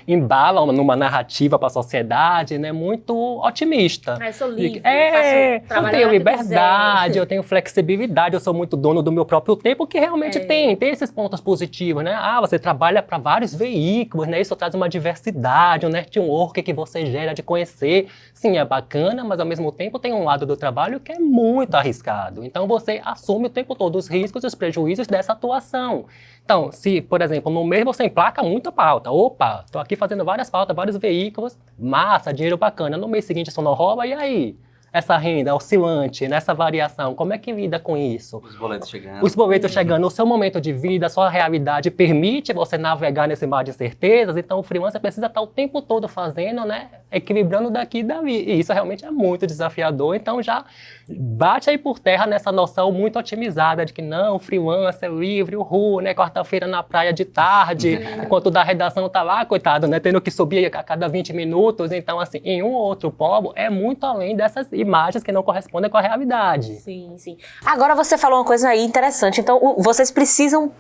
embala numa narrativa para a sociedade, né, muito otimista. Eu sou livre, eu tenho liberdade, eu tenho flexibilidade, eu sou muito dono do meu próprio tempo, que realmente tem esses pontos positivos, né? Você trabalha para vários veículos, né? Isso traz uma diversidade, um network que você gera de conhecer. Sim, é bacana, mas ao mesmo tempo tem um lado do trabalho que é muito arriscado. Então você assume o tempo todo os riscos e os prejuízos dessa atuação. Então, se, por exemplo, no mês você emplaca muita pauta, estou aqui fazendo várias pautas, vários veículos, massa, dinheiro bacana, no mês seguinte isso não rola, e aí? Essa renda oscilante, nessa variação, como é que lida com isso? Os boletos chegando. Os boletos chegando, o seu momento de vida, a sua realidade permite você navegar nesse mar de certezas, então o freelancer precisa estar o tempo todo fazendo, né, equilibrando daqui e dali, e isso realmente é muito desafiador, então já bate aí por terra nessa noção muito otimizada de que não, freelancer, livre, né, quarta-feira na praia de tarde, enquanto da redação tá lá, coitado, né, tendo que subir a cada 20 minutos, então assim, em um ou outro polo é muito além dessas imagens que não correspondem com a realidade. Sim, sim. Agora você falou uma coisa aí interessante. Então, vocês precisam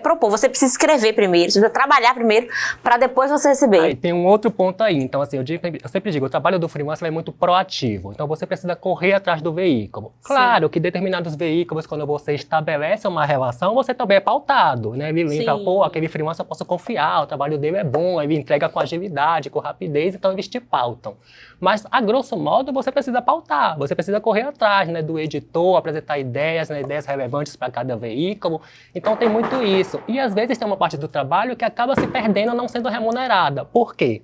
propor, você precisa escrever primeiro, você precisa trabalhar primeiro, para depois você receber. Aí tem um outro ponto aí. Então, assim, eu sempre digo, o trabalho do freelancer é muito proativo. Então, você precisa correr atrás do veículo. Claro que determinados veículos, quando você estabelece uma relação, você também é pautado, né? Ele lembra, aquele freelancer eu posso confiar, o trabalho dele é bom, ele entrega com agilidade, com rapidez, então eles te pautam. Mas, a grosso modo, você precisa pautar, você precisa correr atrás, né, do editor, apresentar ideias, né, ideias relevantes para cada veículo. Então, tem muito isso. E, às vezes, tem uma parte do trabalho que acaba se perdendo não sendo remunerada. Por quê?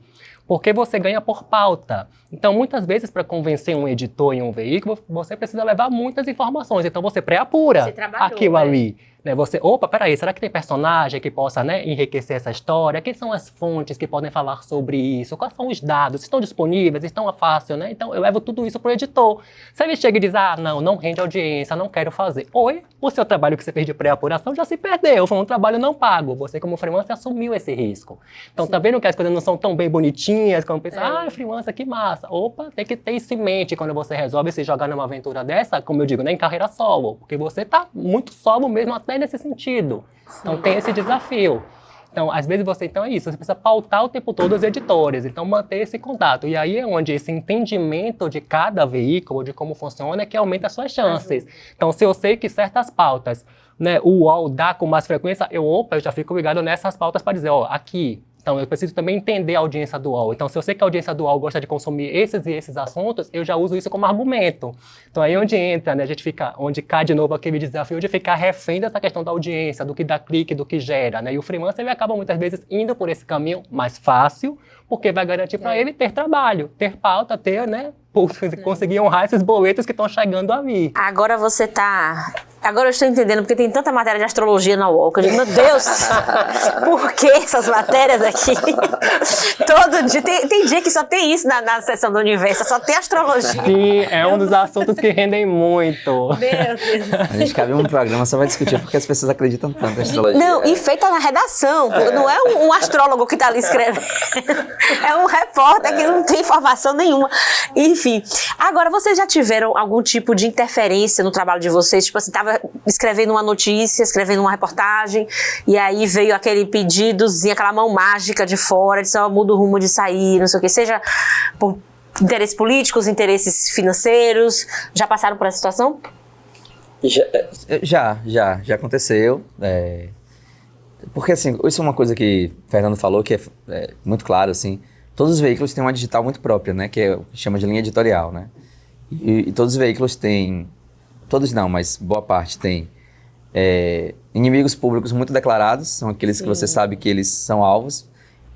Porque você ganha por pauta. Então, muitas vezes, para convencer um editor em um veículo, você precisa levar muitas informações. Então, você pré-apura aquilo ali. Né? Você, peraí, será que tem personagem que possa, né, enriquecer essa história? Quem são as fontes que podem falar sobre isso? Quais são os dados? Estão disponíveis? Estão fácil, né? Então, eu levo tudo isso para o editor. Se ele chega e diz, não rende audiência, não quero fazer. O seu trabalho que você fez de pré-apuração já se perdeu. Foi um trabalho não pago. Você, como freelancer, assumiu esse risco. Então, tá vendo que as coisas não são tão bem bonitinhas, como pensar, freelancer, que massa. Tem que ter isso em mente quando você resolve se jogar numa aventura dessa, como eu digo, né, em carreira solo. Porque você tá muito solo mesmo até nesse sentido. Então tem esse desafio. Então, às vezes você precisa pautar o tempo todo os editores, então manter esse contato. E aí é onde esse entendimento de cada veículo, de como funciona, é que aumenta as suas chances. Então, se eu sei que certas pautas, né, o UOL dá com mais frequência, eu já fico ligado nessas pautas para dizer, aqui. Então, eu preciso também entender a audiência do UOL. Então, se eu sei que a audiência do UOL gosta de consumir esses e esses assuntos, eu já uso isso como argumento. Então, aí onde entra, né, onde cai de novo aquele desafio de ficar refém dessa questão da audiência, do que dá clique, do que gera, né? E o freelancer, ele acaba muitas vezes indo por esse caminho mais fácil, porque vai garantir para ele ter trabalho, ter pauta, ter, né, conseguir honrar esses boletos que estão chegando a mim. Agora Agora eu estou entendendo, porque tem tanta matéria de astrologia na UOL, que eu digo, meu Deus, por que essas matérias aqui? Todo dia, tem dia que só tem isso na seção do universo, só tem astrologia. Sim, é um dos assuntos que rendem muito. Meu Deus. A gente cabe um programa só vai discutir porque as pessoas acreditam tanto em astrologia. Não, e feita na redação, não é um astrólogo que está ali escrevendo, é um repórter que não tem informação nenhuma. Enfim, agora vocês já tiveram algum tipo de interferência no trabalho de vocês? Tipo assim, estava escrevendo uma notícia, escrevendo uma reportagem, e aí veio aquele pedidozinho, aquela mão mágica de fora, disse, ó, muda o rumo de sair, não sei o que, seja por interesses políticos, interesses financeiros. Já passaram por essa situação? Já aconteceu. Porque, assim, isso é uma coisa que o Fernando falou, que é muito claro, assim, todos os veículos têm uma digital muito própria, né, que é o que chama de linha editorial, né, e todos os veículos têm, todos não, mas boa parte tem inimigos públicos muito declarados, são aqueles que você sabe que eles são alvos,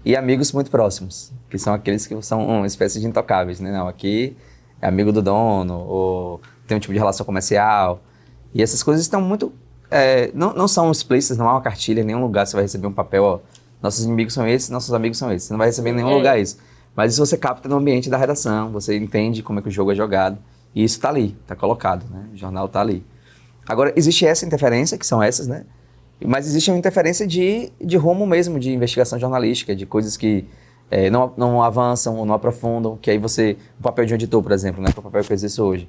e amigos muito próximos, que são aqueles que são uma espécie de intocáveis, né, não, aqui é amigo do dono, ou tem um tipo de relação comercial, e essas coisas estão muito, não são explícitas, não há uma cartilha, em nenhum lugar você vai receber um papel, ó, nossos inimigos são esses, nossos amigos são esses, você não vai receber em nenhum lugar isso, mas isso você capta no ambiente da redação, você entende como é que o jogo é jogado, e isso está ali, está colocado, né? O jornal está ali. Agora, existe essa interferência, que são essas, né? Mas existe uma interferência de rumo mesmo, de investigação jornalística, de coisas que não avançam ou não aprofundam, que aí o papel de um editor, por exemplo, né? Que é o papel que eu exerço hoje.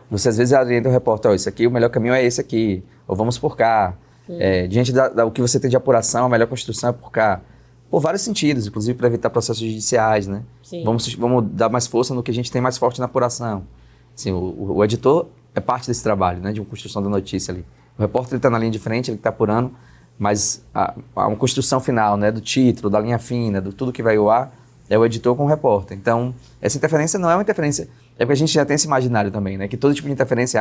Você às vezes orienta o repórter, ó, isso aqui, o melhor caminho é esse aqui, ou vamos por cá. Diante do que você tem de apuração, a melhor construção é por cá. Por vários sentidos, inclusive para evitar processos judiciais, né? Vamos dar mais força no que a gente tem mais forte na apuração. Assim, o editor é parte desse trabalho, né, de uma construção da notícia ali. O repórter está na linha de frente, ele está apurando, mas uma construção final, né, do título, da linha fina, do tudo que vai ao ar, é o editor com o repórter. Então, essa interferência não é uma interferência, é porque a gente já tem esse imaginário também, né, que todo tipo de interferência,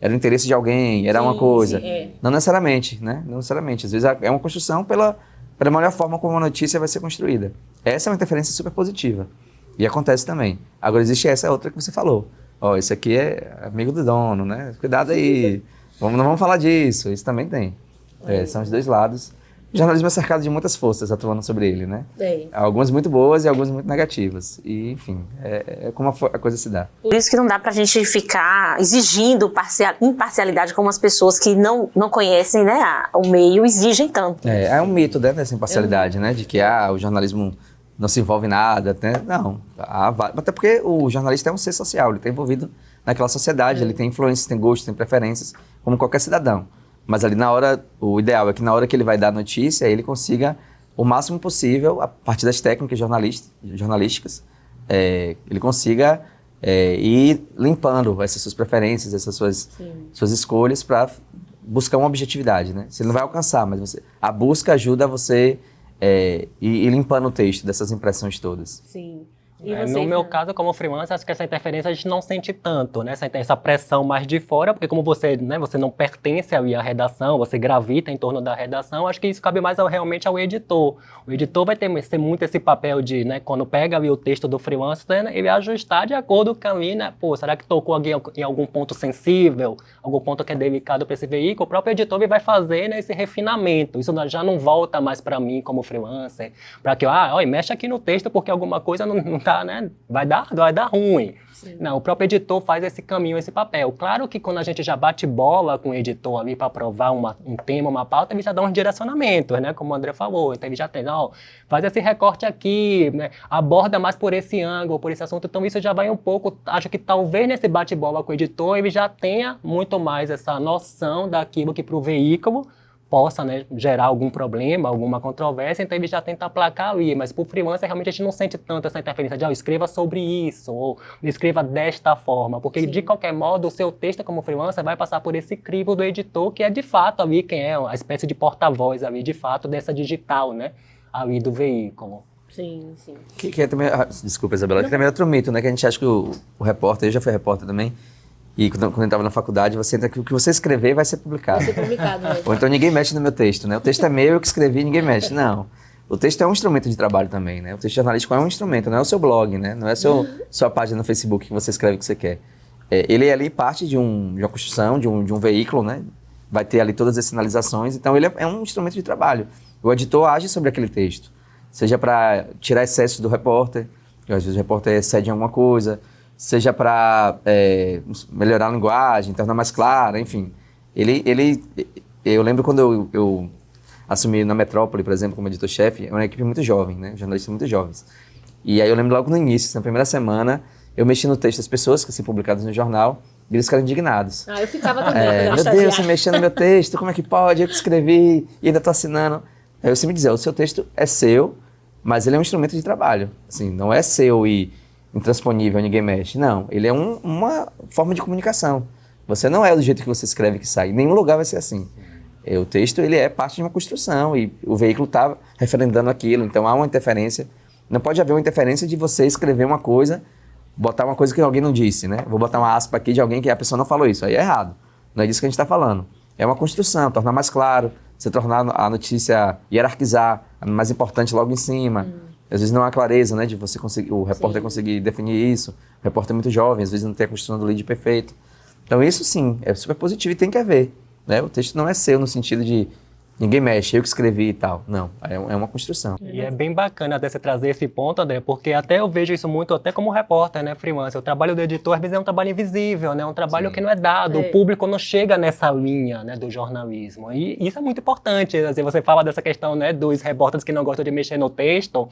era o interesse de alguém, era uma coisa. Não necessariamente, né, não necessariamente. Às vezes é uma construção pela melhor forma como a notícia vai ser construída. Essa é uma interferência super positiva. E acontece também. Agora, existe essa outra que você falou. Ó, esse aqui é amigo do dono, né? Cuidado aí. Não vamos falar disso. Isso também tem. São os dois lados. O jornalismo é cercado de muitas forças atuando sobre ele, né? Algumas muito boas e algumas muito negativas. E, enfim, é como a coisa se dá. Por isso que não dá pra gente ficar exigindo imparcialidade como as pessoas que não conhecem, né, o meio exigem tanto. É um mito, né, dessa imparcialidade, né? De que o jornalismo não se envolve em nada, né? Não. Até porque o jornalista é um ser social, ele está envolvido naquela sociedade, ele tem influências, tem gostos, tem preferências, como qualquer cidadão. Mas ali o ideal é que na hora que ele vai dar a notícia, ele consiga o máximo possível, a partir das técnicas jornalísticas, ele consiga ir limpando essas suas preferências, essas suas escolhas para buscar uma objetividade, né? Você não vai alcançar, mas a busca ajuda você ir limpando o texto dessas impressões todas. Sim. No meu caso, como freelancer, acho que essa interferência a gente não sente tanto, né? Essa pressão mais de fora, porque como você não pertence ali à redação, você gravita em torno da redação, acho que isso cabe mais realmente ao editor. O editor vai ter muito esse papel de, né, quando pega ali o texto do freelancer, ele ajustar de acordo com ali, né? Pô, será que tocou alguém em algum ponto sensível, algum ponto que é delicado para esse veículo? O próprio editor vai fazer, né, esse refinamento. Isso já não volta mais para mim como freelancer, para que, mexe aqui no texto porque alguma coisa não tá, né? Vai dar ruim. Sim. Não, o próprio editor faz esse caminho, esse papel. Claro que quando a gente já bate bola com o editor ali para aprovar um tema, uma pauta, ele já dá uns direcionamentos, né? Como o André falou. Então ele já tem, faz esse recorte aqui, né? Aborda mais por esse ângulo, por esse assunto. Então isso já vai um pouco, acho que talvez nesse bate-bola com o editor ele já tenha muito mais essa noção daquilo que para o veículo possa, né, gerar algum problema, alguma controvérsia, então ele já tenta aplacar ali, mas para o freelancer realmente a gente não sente tanto essa interferência de escreva sobre isso, ou escreva desta forma, porque de qualquer modo o seu texto como freelancer vai passar por esse crivo do editor, que é de fato ali quem é a espécie de porta-voz ali, de fato, dessa digital, né, ali do veículo. Sim, sim. Que é também, desculpa, Isabela, que também é outro mito, né, que a gente acha que o repórter, eu já fui repórter também, e quando eu estava na faculdade, você entra que o que você escrever vai ser publicado. Vai ser publicado mesmo. Ou então ninguém mexe no meu texto, né? O texto é meu, eu que escrevi, ninguém mexe. Não. o texto é um instrumento de trabalho também, né? O texto jornalístico é um instrumento, não é o seu blog, né? Não é sua página no Facebook que você escreve o que você quer. Ele é ali parte de uma construção, de um veículo, né? Vai ter ali todas as sinalizações, então ele é um instrumento de trabalho. O editor age sobre aquele texto, seja para tirar excessos do repórter, às vezes o repórter excede em alguma coisa, seja para melhorar a linguagem, tornar mais clara, enfim. Eu lembro quando eu assumi na Metrópole, por exemplo, como editor-chefe, é uma equipe muito jovem, né? Jornalistas muito jovens. E aí eu lembro logo no início, na primeira semana, eu mexi no texto das pessoas que iam ser publicadas no jornal, e eles ficaram indignados. Eu ficava também. Meu Deus, você mexendo no meu texto, como é que pode? Eu que escrevi e ainda estou assinando. Aí eu sempre dizia, o seu texto é seu, mas ele é um instrumento de trabalho. Assim, não é seu e intransponível, ninguém mexe. Não, ele é uma forma de comunicação. Você não é do jeito que você escreve que sai. Em nenhum lugar vai ser assim. O texto, ele é parte de uma construção e o veículo está referendando aquilo. Então, há uma interferência. Não pode haver uma interferência de você escrever uma coisa, botar uma coisa que alguém não disse, né? Vou botar uma aspa aqui de alguém que a pessoa não falou isso. Aí é errado. Não é disso que a gente está falando. É uma construção, tornar mais claro, você tornar a notícia, hierarquizar, a mais importante logo em cima. Às vezes não há clareza, né, de você conseguir, o repórter conseguir definir isso. O repórter é muito jovem, às vezes não tem a construção do lead perfeito. Então isso sim, é super positivo e tem que haver. Né? O texto não é seu no sentido de ninguém mexe, eu que escrevi e tal. Não, é uma construção. E é bem bacana até você trazer esse ponto, André, porque até eu vejo isso muito até como repórter, né, freelancer. O trabalho do editor, às vezes, é um trabalho invisível, né? Um trabalho que não é dado. O público não chega nessa linha, né, do jornalismo. E isso é muito importante. Assim, você fala dessa questão, né, dos repórteres que não gostam de mexer no texto.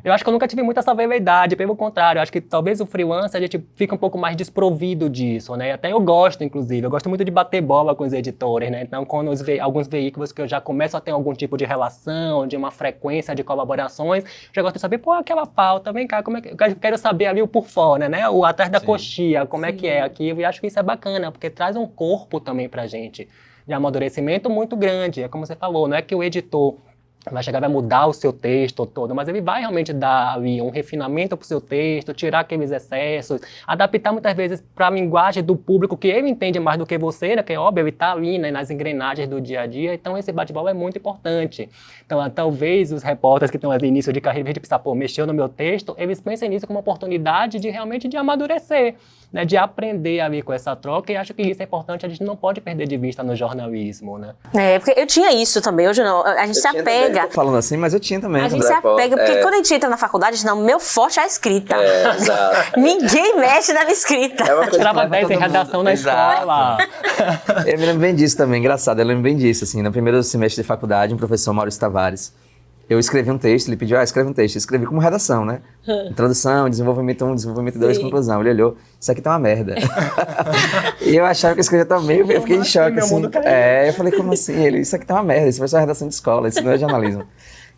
Eu acho que eu nunca tive muita essa velocidade, pelo contrário, eu acho que talvez o freelancer a gente fica um pouco mais desprovido disso, né? Até eu gosto, inclusive, eu gosto muito de bater bola com os editores, né? Então, quando alguns veículos que eu já começo a ter algum tipo de relação, de uma frequência de colaborações, já gosto de saber, aquela pauta, vem cá, como é que eu quero saber ali o por fora, né? O atrás da coxinha, como é que é aqui, e acho que isso é bacana, porque traz um corpo também pra gente, de amadurecimento muito grande, é como você falou, não é que o editor vai chegar, vai mudar o seu texto todo, mas ele vai realmente dar ali um refinamento para o seu texto, tirar aqueles excessos, adaptar muitas vezes para a linguagem do público, que ele entende mais do que você, né? Que é óbvio, ele está ali, né, nas engrenagens do dia a dia, então esse bate-bola é muito importante. Então, talvez os repórteres que estão ali início de carreira, de pensar, mexeu no meu texto, eles pensem nisso como uma oportunidade de realmente de amadurecer, né, de aprender ali com essa troca, e acho que isso é importante, a gente não pode perder de vista no jornalismo, né? Porque eu tinha isso também, hoje não, a gente se apega. Eu tô falando assim, mas eu tinha também. A gente se apega, porque quando a gente entra na faculdade, a gente, não, meu forte é a escrita. Exato. Ninguém mexe na minha escrita. É uma coisa Tirava 10 em redação na escola. Eu me lembro bem disso também, engraçado, eu lembro bem disso, assim, no primeiro semestre de faculdade, um professor, Maurício Tavares, eu escrevi um texto, ele pediu, escreve um texto, eu escrevi como redação, né? Introdução, desenvolvimento 1, desenvolvimento 2, conclusão. Ele olhou, isso aqui tá uma merda. E eu achava que eu escrevia tão bem, eu fiquei em choque, assim. Eu falei, como assim? Isso aqui tá uma merda, isso vai ser uma redação de escola, isso não é jornalismo.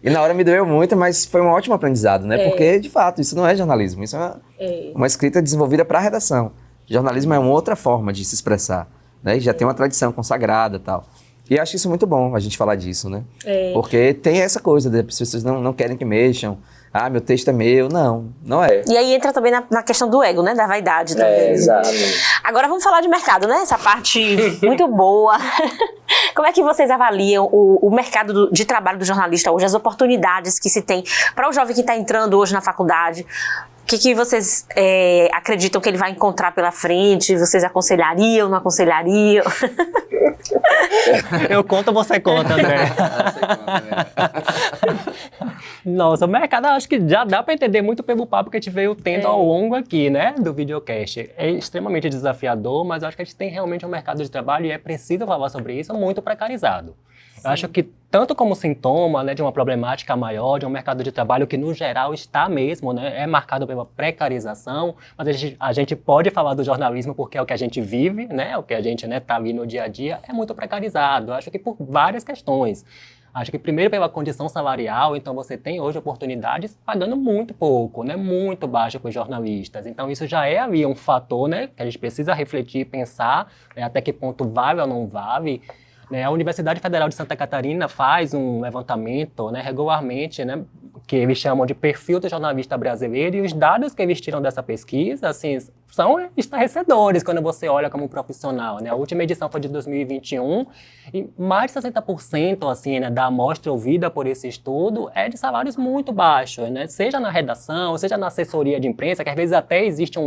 E na hora me doeu muito, mas foi um ótimo aprendizado, né? Porque, de fato, isso não é jornalismo, isso é uma escrita desenvolvida para redação. Jornalismo é uma outra forma de se expressar, né? Já tem uma tradição consagrada e tal. E eu acho isso muito bom, a gente falar disso, né? Porque tem essa coisa, as pessoas não querem que mexam. Meu texto é meu. Não é. E aí entra também na questão do ego, né? Da vaidade também. Exato. Agora vamos falar de mercado, né? Essa parte muito boa. Como é que vocês avaliam o mercado de trabalho do jornalista hoje, as oportunidades que se tem para o jovem que está entrando hoje na faculdade? O que vocês acreditam que ele vai encontrar pela frente? Vocês aconselhariam, não aconselhariam? Eu conto, você conta, André. Nossa, o mercado, acho que já dá para entender muito pelo papo que a gente veio tendo ao longo aqui, né, do videocast. É extremamente desafiador, mas acho que a gente tem realmente um mercado de trabalho, e é preciso falar sobre isso, muito precarizado. Eu acho que tanto como sintoma, né, de uma problemática maior, de um mercado de trabalho que, no geral, está mesmo, né, é marcado pela precarização, mas a gente pode falar do jornalismo porque é o que a gente vive, né, o que a gente, né, tá ali no dia a dia, é muito precarizado. Eu acho que por várias questões. Acho que primeiro pela condição salarial, então você tem hoje oportunidades pagando muito pouco, né, muito baixo para os jornalistas. Então isso já é ali um fator, né, que a gente precisa refletir e pensar, né, até que ponto vale ou não vale. A Universidade Federal de Santa Catarina faz um levantamento, né, regularmente, né, que eles chamam de perfil do jornalista brasileiro, e os dados que eles tiram dessa pesquisa, assim, são estarrecedores quando você olha como profissional, né? A última edição foi de 2021 e mais de 60% assim, né, da amostra ouvida por esse estudo é de salários muito baixos, né? Seja na redação, seja na assessoria de imprensa, que às vezes até existe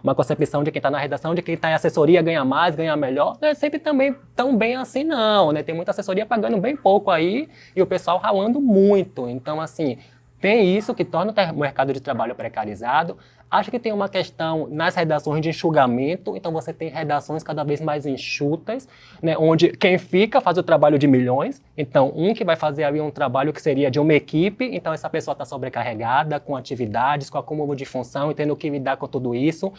uma concepção de quem está na redação, de quem está em assessoria ganha mais, ganha melhor. Não é sempre também tão bem assim não, né? Tem muita assessoria pagando bem pouco aí e o pessoal ralando muito. Então, assim, tem isso que torna o mercado de trabalho precarizado. Acho que tem uma questão nas redações de enxugamento, então você tem redações cada vez mais enxutas, né, onde quem fica faz o trabalho de milhões, então um que vai fazer ali um trabalho que seria de uma equipe, então essa pessoa está sobrecarregada com atividades, com acúmulo de função e tendo que lidar com tudo isso.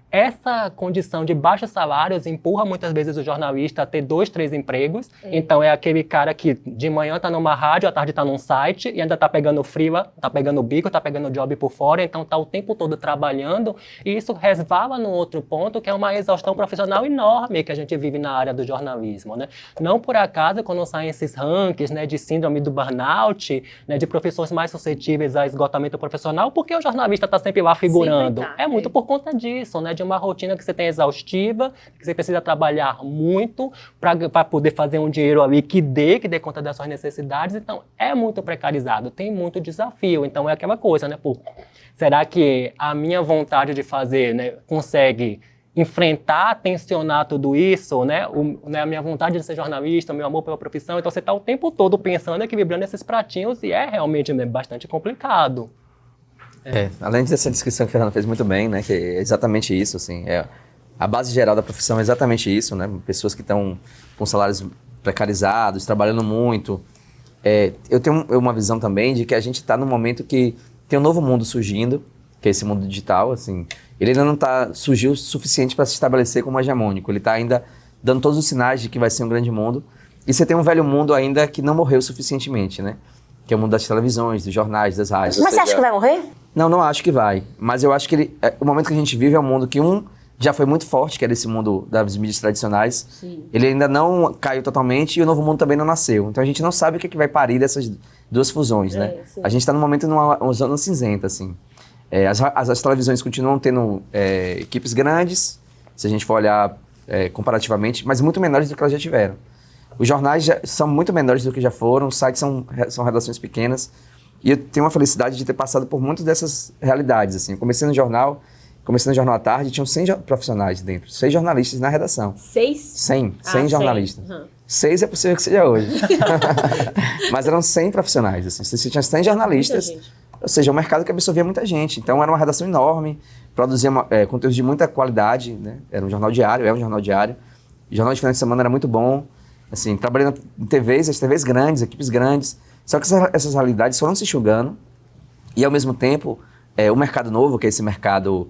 Essa condição de baixos salários empurra muitas vezes o jornalista a ter 2, 3 empregos, então é aquele cara que de manhã está numa rádio, à tarde está num site e ainda está pegando freela, está pegando bico, está pegando job por fora, então está o tempo todo trabalhando, e isso resvala no outro ponto, que é uma exaustão profissional enorme que a gente vive na área do jornalismo, né? Não por acaso, quando saem esses rankings, né, de síndrome do burnout, né, de profissões mais suscetíveis a esgotamento profissional, porque o jornalista está sempre lá figurando. Sempre tá, é muito por conta disso, né, de uma rotina que você tem exaustiva, que você precisa trabalhar muito para poder fazer um dinheiro ali que dê conta das suas necessidades. Então, é muito precarizado, tem muito desafio. Então, é aquela coisa, né, pô, será que a minha vontade de fazer, né, consegue enfrentar, tensionar tudo isso, né? Né, a minha vontade de ser jornalista, o meu amor pela profissão. Então você está o tempo todo pensando, equilibrando esses pratinhos e é realmente, né, bastante complicado. Além dessa descrição que a Fernanda fez muito bem, né, que é exatamente isso, assim, a base geral da profissão é exatamente isso, né, pessoas que estão com salários precarizados, trabalhando muito. Eu tenho uma visão também de que a gente está num momento que tem um novo mundo surgindo, que é esse mundo digital, assim, ele ainda não surgiu o suficiente para se estabelecer como hegemônico, ele está ainda dando todos os sinais de que vai ser um grande mundo, e você tem um velho mundo ainda que não morreu suficientemente, né, que é o mundo das televisões, dos jornais, das rádios. Mas você acha que vai morrer? Não acho que vai, mas eu acho que o momento que a gente vive é um mundo que já foi muito forte, que era esse mundo das mídias tradicionais. Sim. Ele ainda não caiu totalmente e o novo mundo também não nasceu. Então a gente não sabe o que vai parir dessas duas fusões, né? Sim. A gente está num momento numa zona cinzenta, assim. As televisões continuam tendo equipes grandes, se a gente for olhar comparativamente, mas muito menores do que elas já tiveram. Os jornais são muito menores do que já foram, os sites são redações pequenas. E eu tenho uma felicidade de ter passado por muitas dessas realidades, assim. Eu comecei no jornal à tarde, tinham 100 profissionais dentro, 6 jornalistas na redação. 6? 100 jornalistas. 6 é possível que seja hoje. Mas eram 100 profissionais, assim. Você tinha 100 jornalistas, ou seja, um mercado que absorvia muita gente. Então era uma redação enorme, produzia conteúdo de muita qualidade, né? Era um jornal diário, o jornal de final de semana era muito bom. Assim, trabalhei em TVs, as TVs grandes, equipes grandes. Só que essas realidades foram se enxugando e, ao mesmo tempo, o mercado novo, que é esse mercado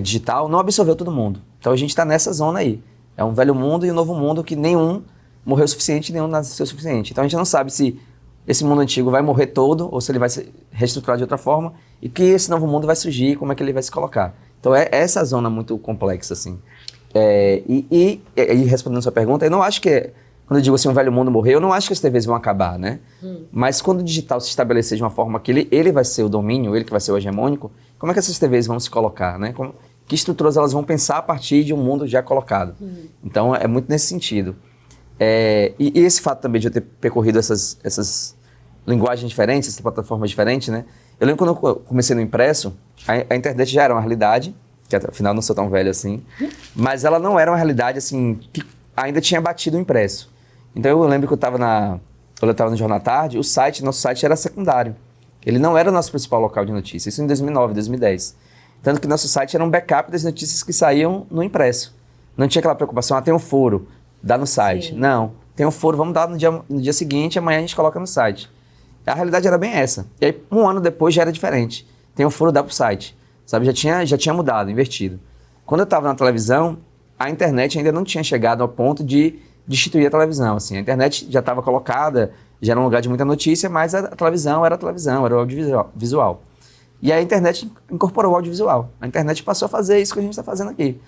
digital, não absorveu todo mundo. Então a gente está nessa zona aí. É um velho mundo e um novo mundo que nenhum morreu o suficiente, nenhum nasceu o suficiente. Então a gente não sabe se esse mundo antigo vai morrer todo ou se ele vai se reestruturar de outra forma e que esse novo mundo vai surgir, como é que ele vai se colocar. Então é essa zona muito complexa, assim. E respondendo a sua pergunta, eu não acho que... Quando eu digo assim, um velho mundo morreu, eu não acho que as TVs vão acabar, né? Mas quando o digital se estabelecer de uma forma que ele vai ser o domínio, ele que vai ser o hegemônico, como é que essas TVs vão se colocar, né? Que estruturas elas vão pensar a partir de um mundo já colocado? Então, é muito nesse sentido. E esse fato também de eu ter percorrido essas linguagens diferentes, essas plataformas diferentes, né? Eu lembro quando eu comecei no impresso, a internet já era uma realidade, que afinal não sou tão velho assim, mas ela não era uma realidade, assim, que ainda tinha batido o impresso. Então eu lembro que quando eu estava no Jornal à Tarde, nosso site era secundário. Ele não era o nosso principal local de notícias, isso em 2009, 2010. Tanto que nosso site era um backup das notícias que saíam no impresso. Não tinha aquela preocupação, tem um furo, dá no site. Sim. Não, tem um furo, vamos dar no dia seguinte, amanhã a gente coloca no site. A realidade era bem essa. E aí, um ano depois já era diferente. Tem um furo, dá pro site. Sabe, já tinha mudado, invertido. Quando eu estava na televisão, a internet ainda não tinha chegado ao ponto de destituir a televisão. Assim. A internet já estava colocada, já era um lugar de muita notícia, mas a televisão, era o audiovisual. E a internet incorporou o audiovisual. A internet passou a fazer isso que a gente está fazendo aqui.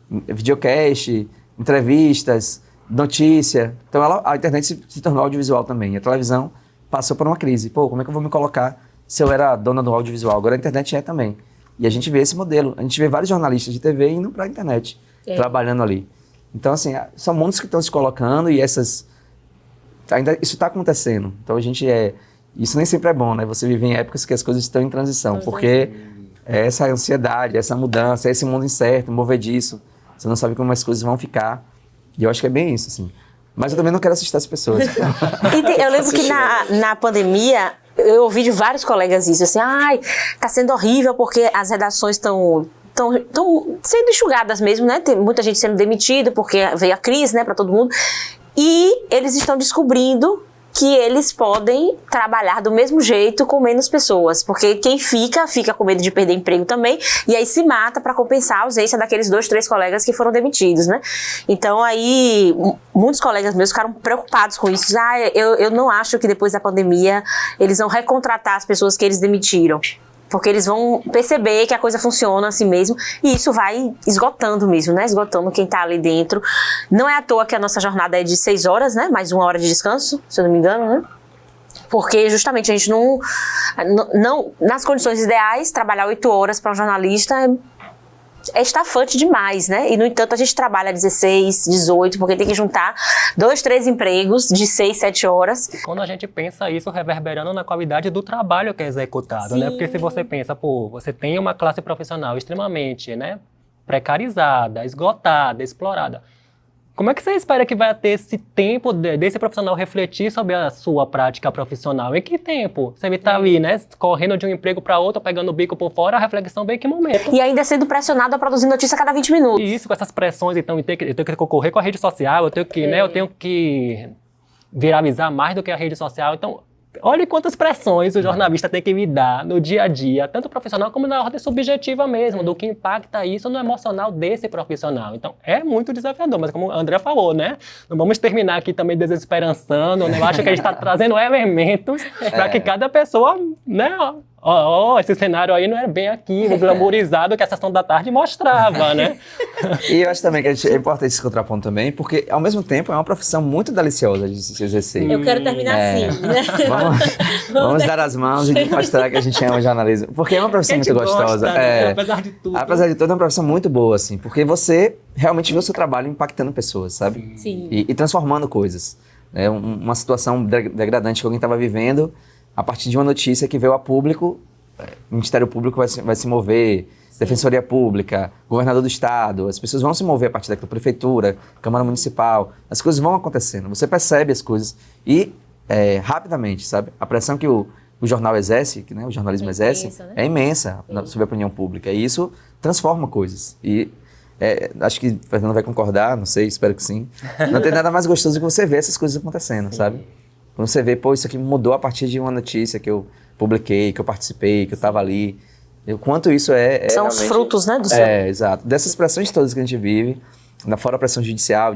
Videocast, entrevistas, notícia. Então a internet se tornou audiovisual também. E a televisão passou por uma crise. Pô, como é que eu vou me colocar se eu era dona do audiovisual? Agora a internet é também. E a gente vê esse modelo. A gente vê vários jornalistas de TV indo para a internet, trabalhando ali. Então, assim, são mundos que estão se colocando e ainda isso está acontecendo. Então, isso nem sempre é bom, né? Você vive em épocas que as coisas estão em transição, porque é essa ansiedade, essa mudança, esse mundo incerto, movediço. Você não sabe como as coisas vão ficar. E eu acho que é bem isso, assim. Mas eu também não quero assustar as pessoas. Eu lembro que na pandemia, eu ouvi de vários colegas isso, assim, tá sendo horrível porque as redações estão sendo enxugadas mesmo, né? Tem muita gente sendo demitida porque veio a crise, né, para todo mundo. E eles estão descobrindo que eles podem trabalhar do mesmo jeito com menos pessoas, porque quem fica com medo de perder emprego também, e aí se mata para compensar a ausência daqueles 2, 3 colegas que foram demitidos, né? Então aí, muitos colegas meus ficaram preocupados com isso. Eu não acho que depois da pandemia eles vão recontratar as pessoas que eles demitiram, porque eles vão perceber que a coisa funciona assim mesmo, e isso vai esgotando mesmo, né? Esgotando quem tá ali dentro. Não é à toa que a nossa jornada é de 6 horas, né? Mais 1 hora de descanso, se eu não me engano, né? Porque justamente a gente não nas condições ideais, trabalhar 8 horas para um jornalista é estafante demais, né? E, no entanto, a gente trabalha 16, 18, porque tem que juntar 2, 3 empregos de 6, 7 horas. Quando a gente pensa isso reverberando na qualidade do trabalho que é executado, né? Porque se você pensa, você tem uma classe profissional extremamente, né, precarizada, esgotada, explorada. Como é que você espera que vai ter esse tempo desse profissional refletir sobre a sua prática profissional? Em que tempo? Você está ali, né, correndo de um emprego para outro, pegando o bico por fora, a reflexão vem em que momento? E ainda sendo pressionado a produzir notícia a cada 20 minutos. E isso, com essas pressões, então, eu tenho que concorrer com a rede social, eu tenho que viralizar mais do que a rede social. Então, olha quantas pressões o jornalista tem que lidar no dia a dia, tanto profissional como na ordem subjetiva mesmo, do que impacta isso no emocional desse profissional. Então, é muito desafiador, mas como a Andrea falou, né? Não vamos terminar aqui também desesperançando, né? Eu acho que a gente está trazendo elementos para que cada pessoa, né? Esse cenário aí não era bem aquilo, glamourizado que a Sessão da Tarde mostrava, né? E eu acho também que é importante esse contraponto também, porque, ao mesmo tempo, é uma profissão muito deliciosa de se exercer. Eu quero terminar assim, né? Vamos dar as mãos e mostrar que a gente ama o jornalismo. Porque é uma profissão muito gostosa. Apesar de tudo. Apesar de tudo, é uma profissão muito boa, assim, porque você realmente vê o seu trabalho impactando pessoas, sabe? Sim. E transformando coisas. É uma situação degradante que alguém estava vivendo, a partir de uma notícia que veio a público, o Ministério Público vai se mover, Defensoria Pública, Governador do Estado, as pessoas vão se mover a partir daquela prefeitura, Câmara Municipal, as coisas vão acontecendo, você percebe as coisas e rapidamente, sabe? A pressão que o jornal exerce, que, né, o jornalismo exerce, né? É imensa sobre a opinião pública e isso transforma coisas. E acho que o Fernando vai concordar, não sei, espero que sim. Não tem nada mais gostoso do que você ver essas coisas acontecendo, sabe? Quando você vê, isso aqui mudou a partir de uma notícia que eu publiquei, que eu participei, que eu estava ali. O quanto isso são os frutos, né, do seu... Exato. Dessas pressões todas que a gente vive, fora a pressão judicial,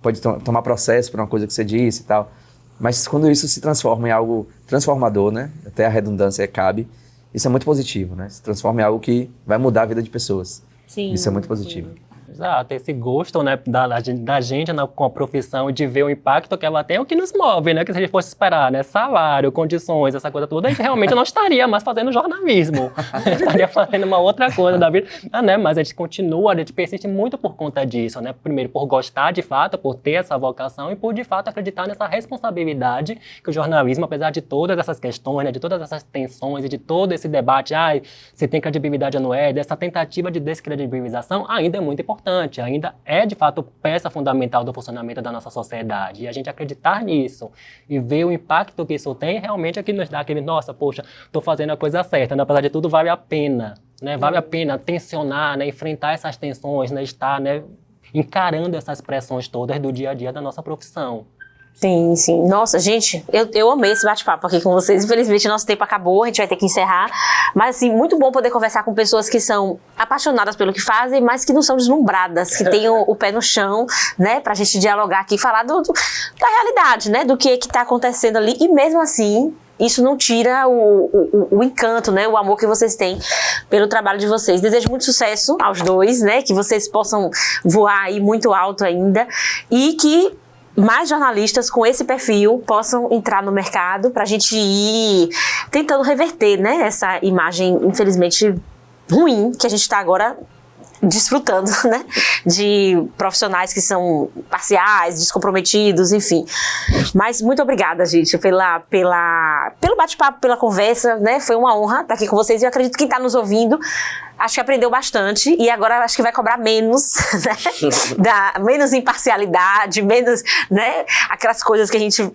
pode tomar processo por uma coisa que você disse e tal. Mas quando isso se transforma em algo transformador, né, até a redundância cabe, isso é muito positivo, né? Se transforma em algo que vai mudar a vida de pessoas. Sim, isso é muito positivo. Sim. Exato, esse gosto, né, da gente com a profissão e de ver o impacto que ela tem é o que nos move, né? Que se a gente fosse esperar, né, salário, condições, essa coisa toda, a gente realmente não estaria mais fazendo jornalismo. A gente estaria fazendo uma outra coisa da vida, né? Mas a gente continua, a gente persiste muito por conta disso, né? Primeiro, por gostar de fato, por ter essa vocação e por de fato acreditar nessa responsabilidade que o jornalismo, apesar de todas essas questões, né, de todas essas tensões e de todo esse debate, se tem credibilidade ou não é, dessa tentativa de descredibilização, ainda é muito importante. Ainda é, de fato, peça fundamental do funcionamento da nossa sociedade. E a gente acreditar nisso e ver o impacto que isso tem, realmente é que nos dá aquele, nossa, poxa, estou fazendo a coisa certa, né? Apesar de tudo, vale a pena, né? Vale a pena tensionar, né? Enfrentar essas tensões, né? Estar, né, encarando essas pressões todas do dia a dia da nossa profissão. Sim, sim. Nossa, gente, eu amei esse bate-papo aqui com vocês. Infelizmente, nosso tempo acabou, a gente vai ter que encerrar. Mas, assim, muito bom poder conversar com pessoas que são apaixonadas pelo que fazem, mas que não são deslumbradas, que têm o pé no chão, né? Pra gente dialogar aqui e falar da realidade, né? Do que tá acontecendo ali. E mesmo assim, isso não tira o encanto, né? O amor que vocês têm pelo trabalho de vocês. Desejo muito sucesso aos dois, né? Que vocês possam voar aí muito alto ainda. E que mais jornalistas com esse perfil possam entrar no mercado para a gente ir tentando reverter, né, essa imagem, infelizmente, ruim que a gente está agora desfrutando, né, de profissionais que são parciais, descomprometidos, enfim. Mas muito obrigada, gente, pelo bate-papo, pela conversa, né, foi uma honra estar aqui com vocês e eu acredito que quem está nos ouvindo acho que aprendeu bastante e agora acho que vai cobrar menos, né, menos imparcialidade, menos, né, aquelas coisas que a gente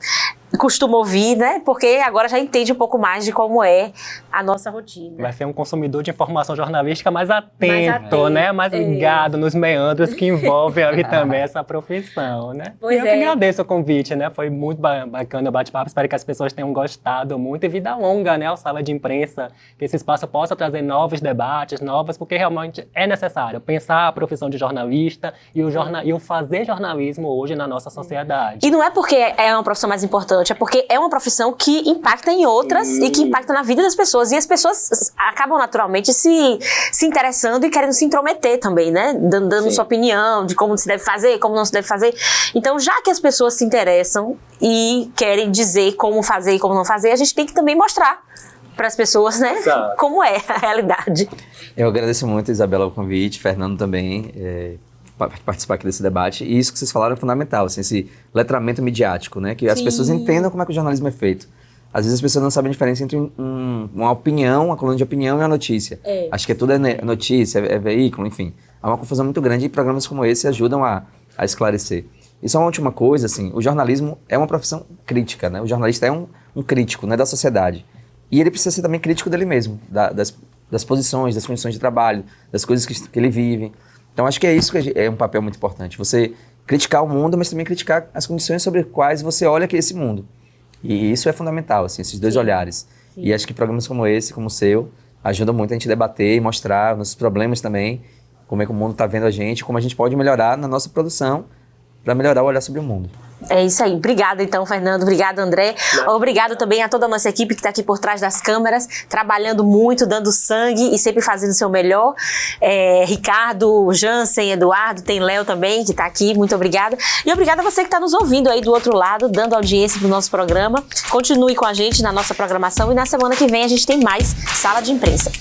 costuma ouvir, né? Porque agora já entende um pouco mais de como é a nossa rotina. Vai ser um consumidor de informação jornalística mais atento, né? Mais ligado nos meandros que envolvem ali também essa profissão, né? Pois eu que agradeço o convite, né? Foi muito bacana o bate-papo. Espero que as pessoas tenham gostado muito. E vida longa, né? A Sala de Imprensa. Que esse espaço possa trazer novos debates, porque realmente é necessário pensar a profissão de jornalista e o fazer jornalismo hoje na nossa sociedade. E não é porque é uma profissão mais importante, é porque é uma profissão que impacta em outras e que impacta na vida das pessoas. E as pessoas acabam naturalmente se interessando e querendo se intrometer também, né? Dando sua opinião de como se deve fazer, como não se deve fazer. Então, já que as pessoas se interessam e querem dizer como fazer e como não fazer, a gente tem que também mostrar para as pessoas, né? Exato. Como é a realidade. Eu agradeço muito, Isabela, o convite, Fernando também, participar aqui desse debate. E isso que vocês falaram é fundamental, assim, esse letramento midiático, né? Que as pessoas entendam como é que o jornalismo é feito. Às vezes as pessoas não sabem a diferença entre uma opinião, uma coluna de opinião e uma notícia. Acho que tudo é notícia, é veículo, enfim. Há uma confusão muito grande e programas como esse ajudam a esclarecer. E só uma última coisa, assim, o jornalismo é uma profissão crítica, né? O jornalista é um crítico, né, da sociedade. E ele precisa ser também crítico dele mesmo, das posições, das condições de trabalho, das coisas que ele vive. Então, acho que é isso que é um papel muito importante. Você criticar o mundo, mas também criticar as condições sobre as quais você olha esse mundo. E isso é fundamental, assim, esses dois olhares. Sim. E acho que programas como esse, como o seu, ajudam muito a gente debater e mostrar nossos problemas também, como é que o mundo está vendo a gente, como a gente pode melhorar na nossa produção para melhorar o olhar sobre o mundo. É isso aí. Obrigada, então, Fernando. Obrigada, André. Obrigado também a toda a nossa equipe que está aqui por trás das câmeras, trabalhando muito, dando sangue e sempre fazendo o seu melhor. Ricardo, Jansen, Eduardo, tem Léo também, que está aqui. Muito obrigada. E obrigada a você que está nos ouvindo aí do outro lado, dando audiência para o nosso programa. Continue com a gente na nossa programação e na semana que vem a gente tem mais Sala de Imprensa.